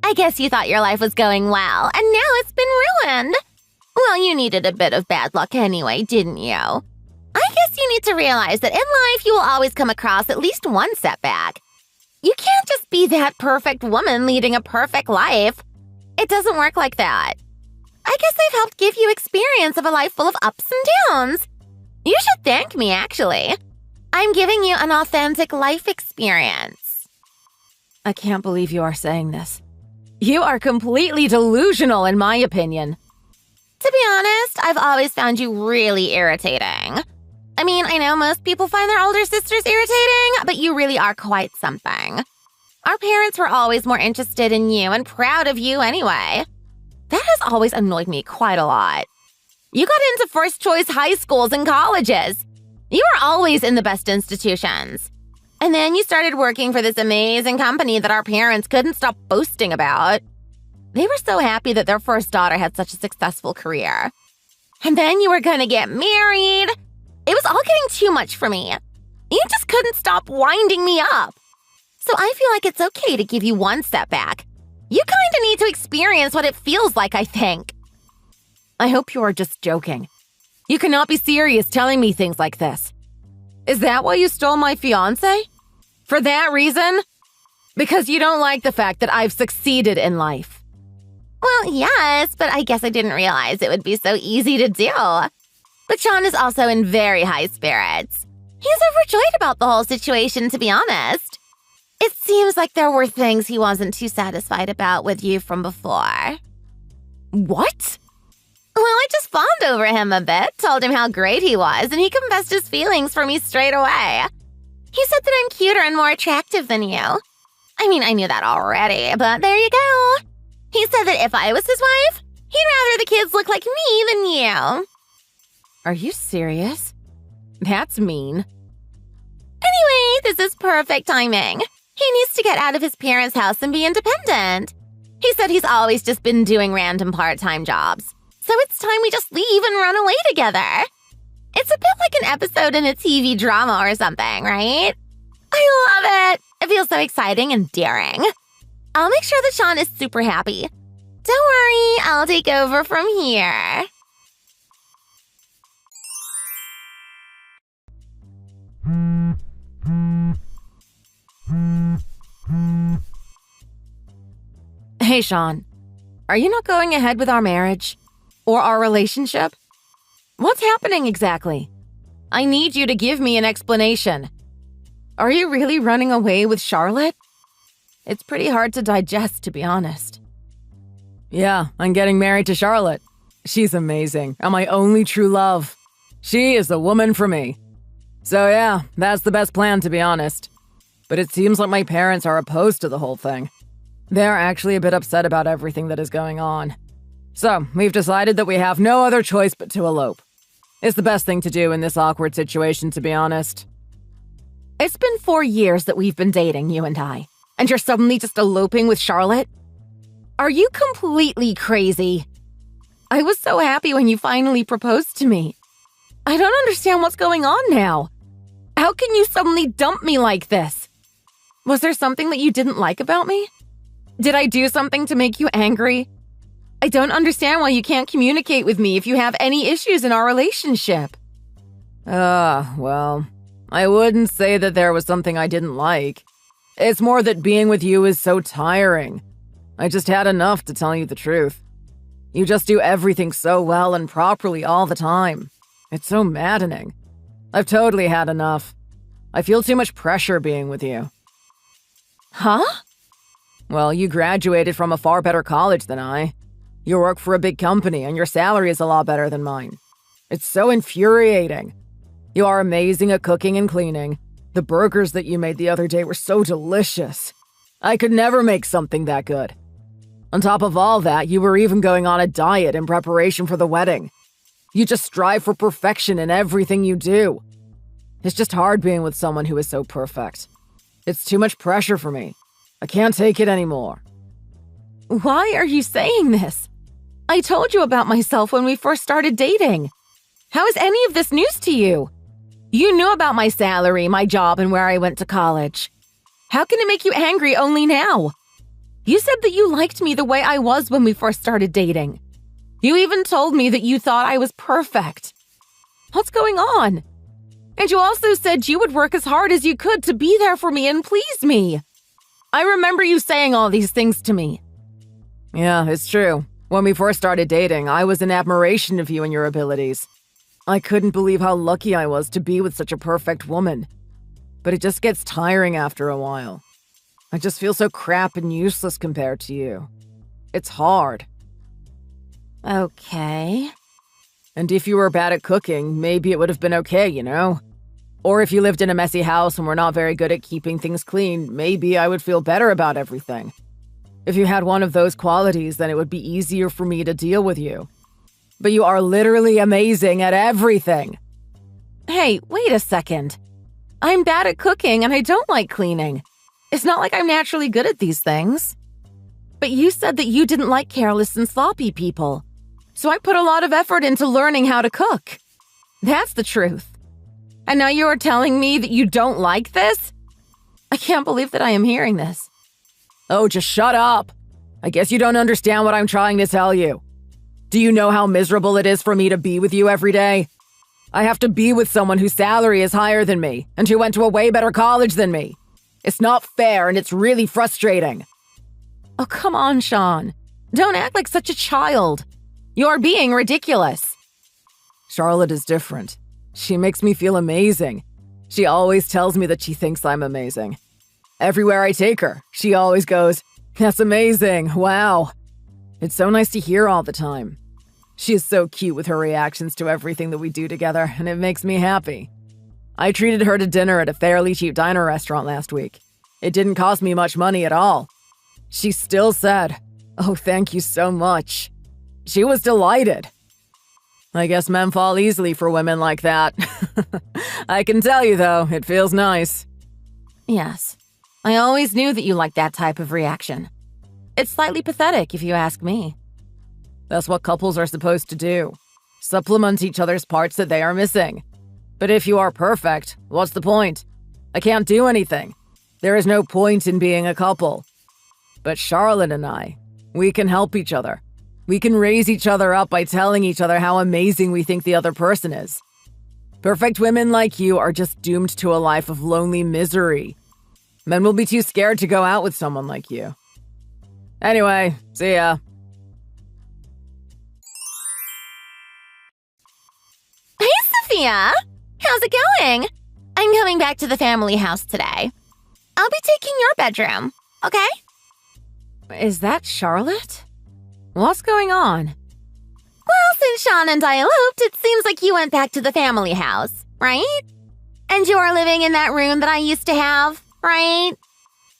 I guess you thought your life was going well, and now it's been ruined. Well, you needed a bit of bad luck anyway, didn't you? I guess you need to realize that in life you will always come across at least one setback. You can't just be that perfect woman leading a perfect life. It doesn't work like that. I guess I've helped give you experience of a life full of ups and downs. You should thank me, actually. I'm giving you an authentic life experience. I can't believe you are saying this. You are completely delusional, in my opinion. To be honest, I've always found you really irritating. I mean, I know most people find their older sisters irritating, but you really are quite something. Our parents were always more interested in you and proud of you anyway. That has always annoyed me quite a lot. You got into first-choice high schools and colleges. You were always in the best institutions. And then you started working for this amazing company that our parents couldn't stop boasting about. They were so happy that their first daughter had such a successful career. And then you were gonna get married. It was all getting too much for me. You just couldn't stop winding me up. So I feel like it's okay to give you one step back. You kind of need to experience what it feels like, I think. I hope you are just joking. You cannot be serious telling me things like this. Is that why you stole my fiancé? For that reason? Because you don't like the fact that I've succeeded in life. Well, yes, but I guess I didn't realize it would be so easy to do. But Sean is also in very high spirits. He's overjoyed about the whole situation, to be honest. It seems like there were things he wasn't too satisfied about with you from before. What? Well, I just fawned over him a bit, told him how great he was, and he confessed his feelings for me straight away. He said that I'm cuter and more attractive than you. I mean, I knew that already, but there you go. He said that if I was his wife, he'd rather the kids look like me than you. Are you serious? That's mean. Anyway, this is perfect timing. He needs to get out of his parents' house and be independent. He said he's always just been doing random part-time jobs. So it's time we just leave and run away together. It's a bit like an episode in a TV drama or something, right? I love it. It feels so exciting and daring. I'll make sure that Sean is super happy. Don't worry, I'll take over from here. Hey, Sean. Are you not going ahead with our marriage? Or our relationship? What's happening exactly? I need you to give me an explanation. Are you really running away with Charlotte? It's pretty hard to digest, to be honest. Yeah, I'm getting married to Charlotte. She's amazing, and my only true love. She is the woman for me. So yeah, that's the best plan, to be honest. But it seems like my parents are opposed to the whole thing. They're actually a bit upset about everything that is going on. So, we've decided that we have no other choice but to elope. It's the best thing to do in this awkward situation, to be honest. It's been 4 years that we've been dating, you and I, and you're suddenly just eloping with Charlotte? Are you completely crazy? I was so happy when you finally proposed to me. I don't understand what's going on now. How can you suddenly dump me like this? Was there something that you didn't like about me? Did I do something to make you angry? I don't understand why you can't communicate with me if you have any issues in our relationship. Well, I wouldn't say that there was something I didn't like. It's more that being with you is so tiring. I just had enough, to tell you the truth. You just do everything so well and properly all the time. It's so maddening. I've totally had enough. I feel too much pressure being with you. Huh? Well, you graduated from a far better college than I. You work for a big company and your salary is a lot better than mine. It's so infuriating. You are amazing at cooking and cleaning. The burgers that you made the other day were so delicious. I could never make something that good. On top of all that, you were even going on a diet in preparation for the wedding. You just strive for perfection in everything you do. It's just hard being with someone who is so perfect. It's too much pressure for me. I can't take it anymore. Why are you saying this? I told you about myself when we first started dating. How is any of this news to you? You knew about my salary, my job, and where I went to college. How can it make you angry only now? You said that you liked me the way I was when we first started dating. You even told me that you thought I was perfect. What's going on? And you also said you would work as hard as you could to be there for me and please me. I remember you saying all these things to me. Yeah, it's true. When we first started dating, I was in admiration of you and your abilities. I couldn't believe how lucky I was to be with such a perfect woman. But it just gets tiring after a while. I just feel so crap and useless compared to you. It's hard. Okay. And if you were bad at cooking, maybe it would have been okay, you know? Or if you lived in a messy house and were not very good at keeping things clean, maybe I would feel better about everything. If you had one of those qualities, then it would be easier for me to deal with you. But you are literally amazing at everything. Hey, wait a second. I'm bad at cooking and I don't like cleaning. It's not like I'm naturally good at these things. But you said that you didn't like careless and sloppy people. So I put a lot of effort into learning how to cook. That's the truth. And now you are telling me that you don't like this? I can't believe that I am hearing this. Oh, just shut up. I guess you don't understand what I'm trying to tell you. Do you know how miserable it is for me to be with you every day? I have to be with someone whose salary is higher than me and who went to a way better college than me. It's not fair and it's really frustrating. Oh, come on, Sean. Don't act like such a child. You're being ridiculous. Charlotte is different. She makes me feel amazing. She always tells me that she thinks I'm amazing. Everywhere I take her, she always goes, "That's amazing, wow." It's so nice to hear all the time. She is so cute with her reactions to everything that we do together, and it makes me happy. I treated her to dinner at a fairly cheap diner restaurant last week. It didn't cost me much money at all. She still said, "Oh, thank you so much." She was delighted. I guess men fall easily for women like that. I can tell you, though, it feels nice. Yes, I always knew that you liked that type of reaction. It's slightly pathetic, if you ask me. That's what couples are supposed to do. Supplement each other's parts that they are missing. But if you are perfect, what's the point? I can't do anything. There is no point in being a couple. But Charlotte and I, we can help each other. We can raise each other up by telling each other how amazing we think the other person is. Perfect women like you are just doomed to a life of lonely misery. Men will be too scared to go out with someone like you. Anyway, see ya. Hey, Sophia! How's it going? I'm coming back to the family house today. I'll be taking your bedroom, okay? Is that Charlotte? What's going on? Well, since Sean and I eloped, it seems like you went back to the family house, right? And you're living in that room that I used to have, right?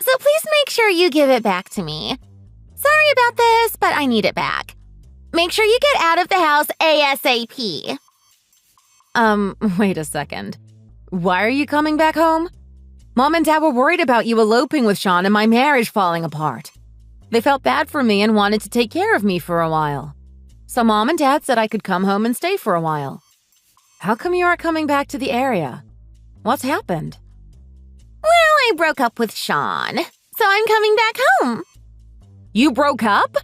So please make sure you give it back to me. Sorry about this, but I need it back. Make sure you get out of the house ASAP. Wait a second. Why are you coming back home? Mom and Dad were worried about you eloping with Sean and my marriage falling apart. They felt bad for me and wanted to take care of me for a while. So Mom and Dad said I could come home and stay for a while. How come you aren't coming back to the area? What's happened? Well, I broke up with Sean, so I'm coming back home. You broke up?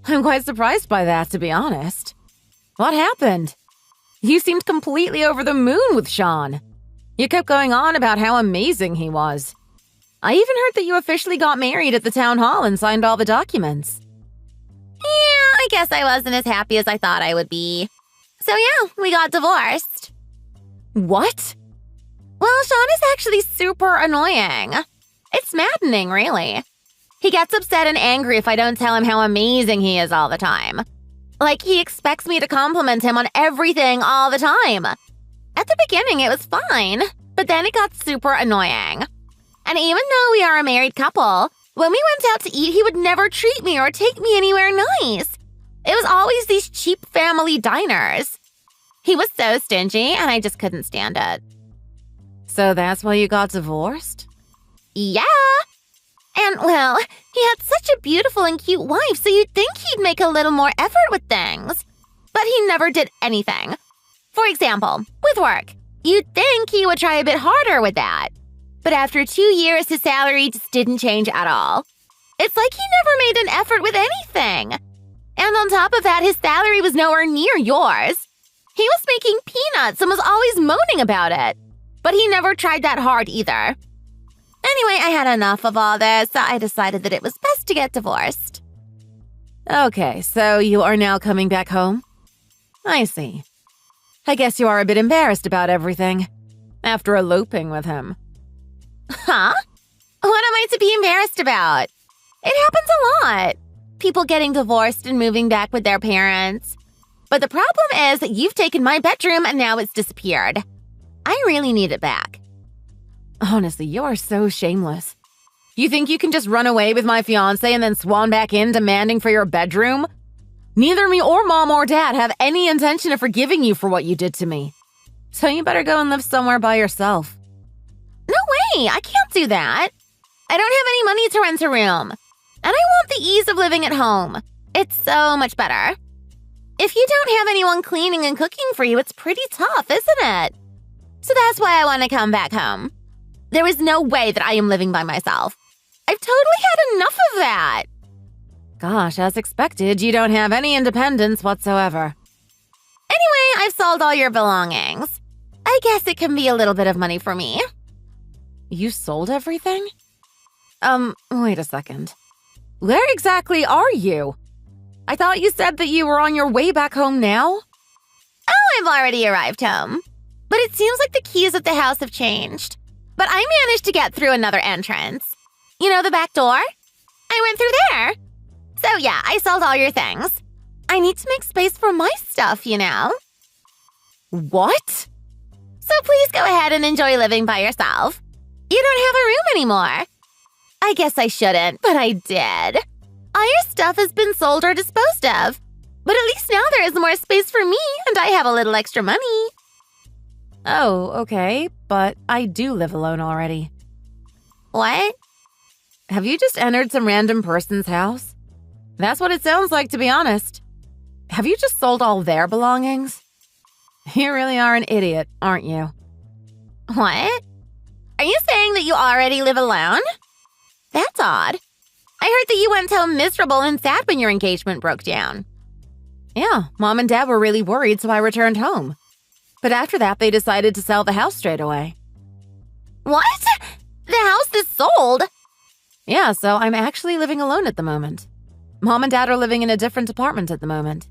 I'm quite surprised by that, to be honest. What happened? You seemed completely over the moon with Sean. You kept going on about how amazing he was. I even heard that you officially got married at the town hall and signed all the documents. Yeah, I guess I wasn't as happy as I thought I would be. So yeah, we got divorced. What? Well, Sean is actually super annoying. It's maddening, really. He gets upset and angry if I don't tell him how amazing he is all the time. Like, he expects me to compliment him on everything all the time. At the beginning, it was fine, but then it got super annoying. And even though we are a married couple, when we went out to eat, he would never treat me or take me anywhere nice. It was always these cheap family diners. He was so stingy, and I just couldn't stand it. So that's why you got divorced? Yeah. And, well, he had such a beautiful and cute wife, so you'd think he'd make a little more effort with things. But he never did anything. For example, with work, you'd think he would try a bit harder with that. But after 2 years, his salary just didn't change at all. It's like he never made an effort with anything. And on top of that, his salary was nowhere near yours. He was making peanuts and was always moaning about it. But he never tried that hard either. Anyway, I had enough of all this, so I decided that it was best to get divorced. Okay, so you are now coming back home? I see. I guess you are a bit embarrassed about everything, after eloping with him. Huh? What am I to be embarrassed about? It happens a lot. People getting divorced and moving back with their parents. But the problem is that you've taken my bedroom and now it's disappeared. I really need it back. Honestly, you are so shameless. You think you can just run away with my fiancé and then swan back in demanding for your bedroom? Neither me or Mom or Dad have any intention of forgiving you for what you did to me. So you better go and live somewhere by yourself. No way, I can't do that. I don't have any money to rent a room. And I want the ease of living at home. It's so much better. If you don't have anyone cleaning and cooking for you, it's pretty tough, isn't it? So that's why I want to come back home. There is no way that I am living by myself. I've totally had enough of that. Gosh, as expected, you don't have any independence whatsoever. Anyway, I've sold all your belongings. I guess it can be a little bit of money for me. You sold everything? Wait a second. Where exactly are you? I thought you said that you were on your way back home now? Oh, I've already arrived home. But it seems like the keys at the house have changed. But I managed to get through another entrance. You know the back door? I went through there. So yeah, I sold all your things. I need to make space for my stuff, you know? What? So please go ahead and enjoy living by yourself. You don't have a room anymore. I guess I shouldn't, but I did. All your stuff has been sold or disposed of. But at least now there is more space for me, and I have a little extra money. Oh, okay, but I do live alone already. What? Have you just entered some random person's house? That's what it sounds like, to be honest. Have you just sold all their belongings? You really are an idiot, aren't you? What? Are you saying that you already live alone? That's odd. I heard that you went home miserable and sad when your engagement broke down. Yeah, Mom and Dad were really worried, so I returned home. But after that, they decided to sell the house straight away. What? The house is sold? Yeah, so I'm actually living alone at the moment. Mom and Dad are living in a different apartment at the moment.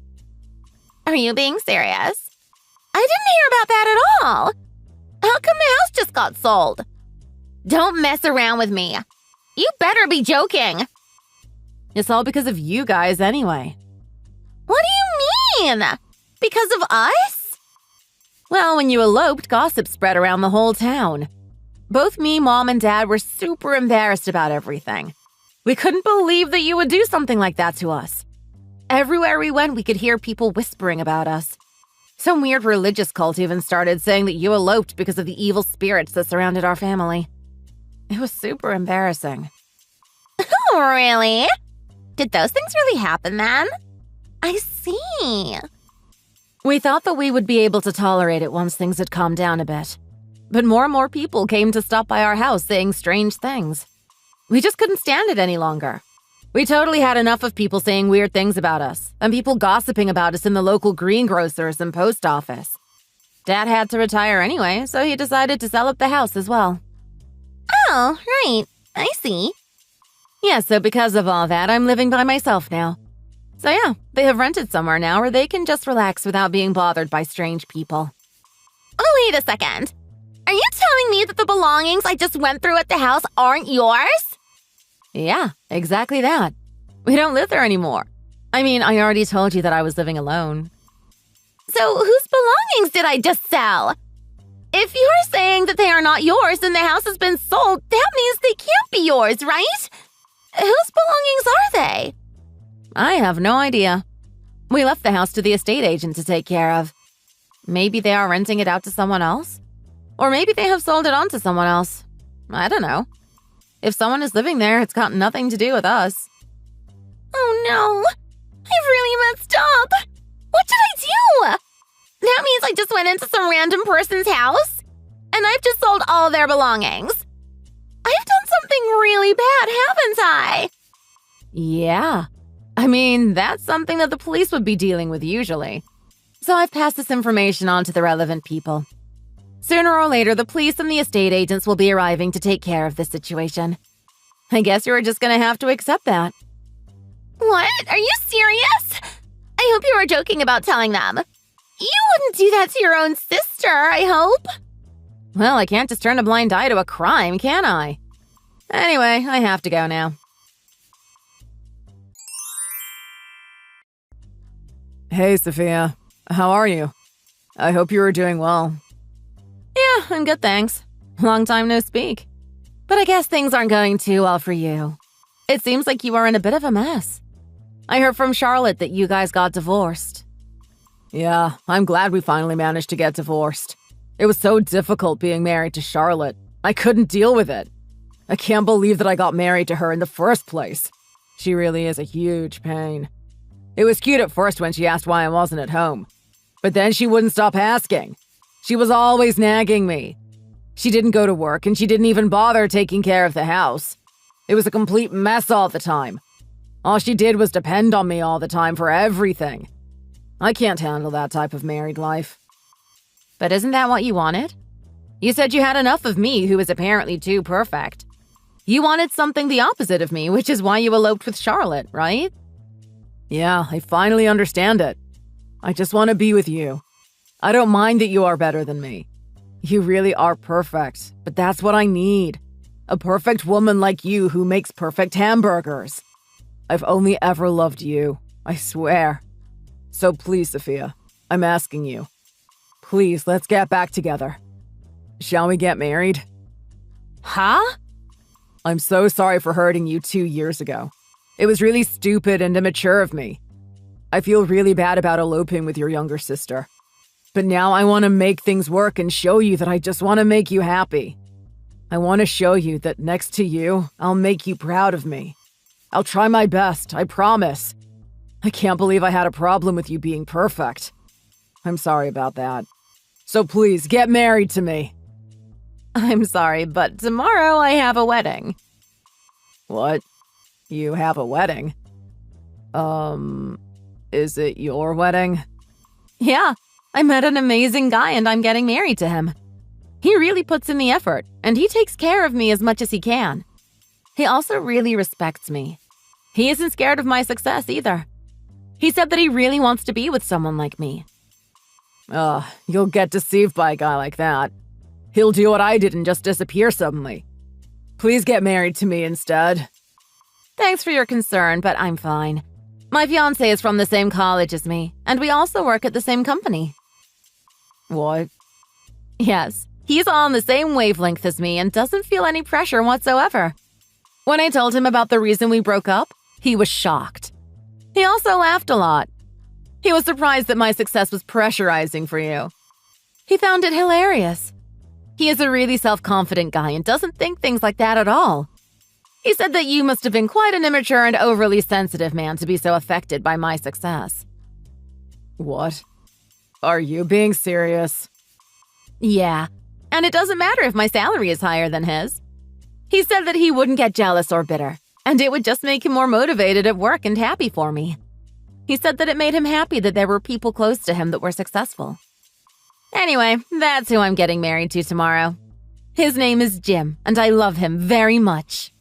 Are you being serious? I didn't hear about that at all. How come the house just got sold? Don't mess around with me. You better be joking. It's all because of you guys anyway. What do you mean? Because of us? Well, when you eloped, gossip spread around the whole town. Both me, Mom, and Dad were super embarrassed about everything. We couldn't believe that you would do something like that to us. Everywhere we went, we could hear people whispering about us. Some weird religious cult even started saying that you eloped because of the evil spirits that surrounded our family. It was super embarrassing. Oh, really? Did those things really happen then? I see. We thought that we would be able to tolerate it once things had calmed down a bit. But more and more people came to stop by our house saying strange things. We just couldn't stand it any longer. We totally had enough of people saying weird things about us, and people gossiping about us in the local greengrocers and post office. Dad had to retire anyway, so he decided to sell up the house as well. Oh, right. I see. Yeah, so because of all that, I'm living by myself now. So yeah, they have rented somewhere now where they can just relax without being bothered by strange people. Oh, wait a second. Are you telling me that the belongings I just went through at the house aren't yours? Yeah, exactly that. We don't live there anymore. I mean, I already told you that I was living alone. So whose belongings did I just sell? If you're saying that they are not yours and the house has been sold, that means they can't be yours, right? Whose belongings are they? I have no idea. We left the house to the estate agent to take care of. Maybe they are renting it out to someone else? Or maybe they have sold it on to someone else. I don't know. If someone is living there, it's got nothing to do with us. Oh no! I've really messed up! What did I do? That means I just went into some random person's house? And I've just sold all their belongings. I've done something really bad, haven't I? Yeah. I mean, that's something that the police would be dealing with usually. So I've passed this information on to the relevant people. Sooner or later, the police and the estate agents will be arriving to take care of this situation. I guess you're just gonna have to accept that. What? Are you serious? I hope you were joking about telling them. You wouldn't do that to your own sister, I hope. Well, I can't just turn a blind eye to a crime, can I? Anyway, I have to go now. Hey, Sophia. How are you? I hope you are doing well. Yeah, I'm good, thanks. Long time no speak. But I guess things aren't going too well for you. It seems like you are in a bit of a mess. I heard from Charlotte that you guys got divorced. Yeah, I'm glad we finally managed to get divorced. It was so difficult being married to Charlotte. I couldn't deal with it. I can't believe that I got married to her in the first place. She really is a huge pain. It was cute at first when she asked why I wasn't at home. But then she wouldn't stop asking. She was always nagging me. She didn't go to work and she didn't even bother taking care of the house. It was a complete mess all the time. All she did was depend on me all the time for everything. I can't handle that type of married life. But isn't that what you wanted? You said you had enough of me, who is apparently too perfect. You wanted something the opposite of me, which is why you eloped with Charlotte, right? Yeah, I finally understand it. I just want to be with you. I don't mind that you are better than me. You really are perfect, but that's what I need. A perfect woman like you who makes perfect hamburgers. I've only ever loved you, I swear. So please, Sophia, I'm asking you. Please, let's get back together. Shall we get married? Huh? I'm so sorry for hurting you 2 years ago. It was really stupid and immature of me. I feel really bad about eloping with your younger sister. But now I want to make things work and show you that I just want to make you happy. I want to show you that next to you, I'll make you proud of me. I'll try my best, I promise. I can't believe I had a problem with you being perfect. I'm sorry about that. So please, get married to me. I'm sorry, but tomorrow I have a wedding. What? You have a wedding? Is it your wedding? Yeah, I met an amazing guy and I'm getting married to him. He really puts in the effort, and he takes care of me as much as he can. He also really respects me. He isn't scared of my success either. He said that he really wants to be with someone like me. Ugh, you'll get deceived by a guy like that. He'll do what I did and just disappear suddenly. Please get married to me instead. Thanks for your concern, but I'm fine. My fiancé is from the same college as me, and we also work at the same company. What? Yes, he's on the same wavelength as me and doesn't feel any pressure whatsoever. When I told him about the reason we broke up, he was shocked. He also laughed a lot. He was surprised that my success was pressurizing for you. He found it hilarious. He is a really self-confident guy and doesn't think things like that at all. He said that you must have been quite an immature and overly sensitive man to be so affected by my success. What? Are you being serious? Yeah, and it doesn't matter if my salary is higher than his. He said that he wouldn't get jealous or bitter, and it would just make him more motivated at work and happy for me. He said that it made him happy that there were people close to him that were successful. Anyway, that's who I'm getting married to tomorrow. His name is Jim, and I love him very much.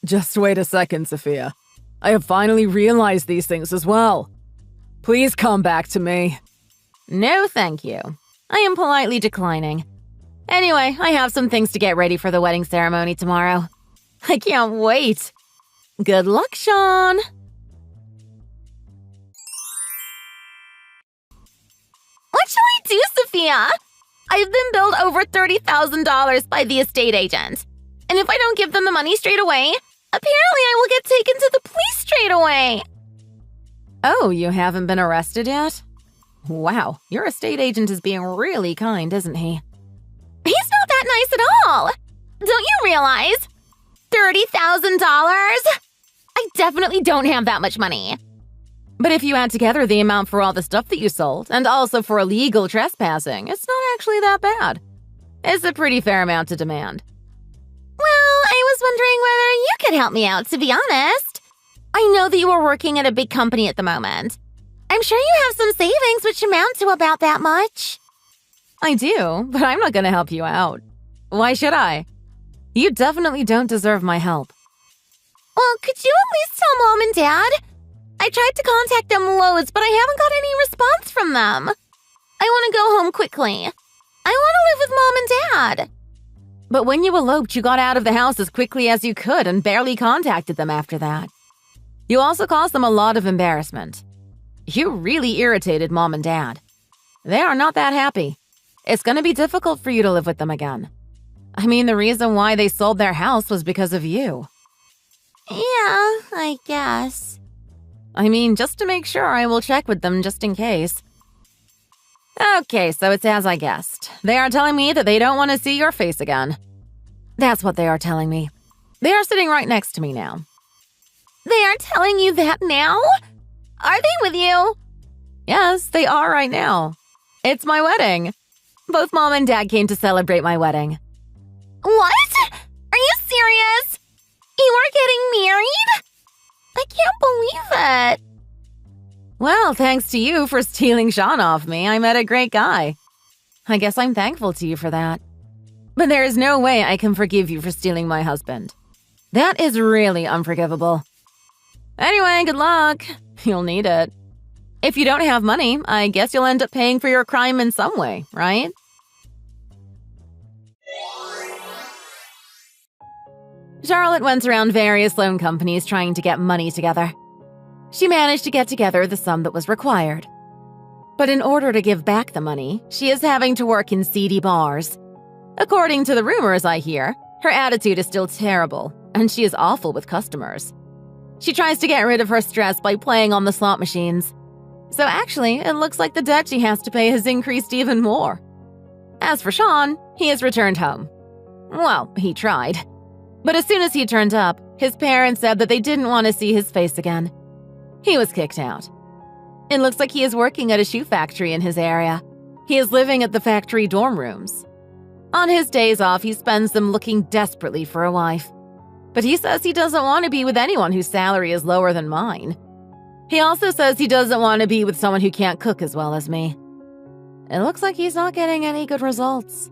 Just wait a second, Sophia. I have finally realized these things as well. Please come back to me. No, thank you. I am politely declining. Anyway, I have some things to get ready for the wedding ceremony tomorrow. I can't wait. Good luck, Sean. What shall I do, Sophia? I've been billed over $30,000 by the estate agent. And if I don't give them the money straight away, apparently I will get taken to the police straight away. Oh, you haven't been arrested yet? Wow, your estate agent is being really kind, isn't he? He's not that nice at all. Don't you realize? $30,000? I definitely don't have that much money. But if you add together the amount for all the stuff that you sold, and also for illegal trespassing, it's not actually that bad. It's a pretty fair amount to demand. Well, I was wondering whether you could help me out, to be honest. I know that you are working at a big company at the moment. I'm sure you have some savings which amount to about that much. I do, but I'm not going to help you out. Why should I? You definitely don't deserve my help. Well, could you at least tell Mom and Dad? I tried to contact them loads, but I haven't got any response from them. I want to go home quickly. I want to live with Mom and Dad. But when you eloped, you got out of the house as quickly as you could and barely contacted them after that. You also caused them a lot of embarrassment. You really irritated Mom and Dad. They are not that happy. It's going to be difficult for you to live with them again. I mean, the reason why they sold their house was because of you. Yeah, I guess. I mean, just to make sure, I will check with them just in case. Okay, so it's as I guessed. They are telling me that they don't want to see your face again. That's what they are telling me. They are sitting right next to me now. They are telling you that now? Are they with you? Yes, they are right now. It's my wedding. Both Mom and Dad came to celebrate my wedding. What? Are you serious? You are getting married? I can't believe it. Well, thanks to you for stealing Sean off me, I met a great guy. I guess I'm thankful to you for that. But there is no way I can forgive you for stealing my husband. That is really unforgivable. Anyway, good luck. You'll need it. If you don't have money, I guess you'll end up paying for your crime in some way, right? Charlotte went around various loan companies trying to get money together. She managed to get together the sum that was required. But in order to give back the money, she is having to work in seedy bars. According to the rumors I hear, her attitude is still terrible, and she is awful with customers. She tries to get rid of her stress by playing on the slot machines. So actually, it looks like the debt she has to pay has increased even more. As for Sean, he has returned home. Well, he tried. But as soon as he turned up, his parents said that they didn't want to see his face again. He was kicked out. It looks like he is working at a shoe factory in his area. He is living at the factory dorm rooms. On his days off, he spends them looking desperately for a wife. But he says he doesn't want to be with anyone whose salary is lower than mine. He also says he doesn't want to be with someone who can't cook as well as me. It looks like he's not getting any good results.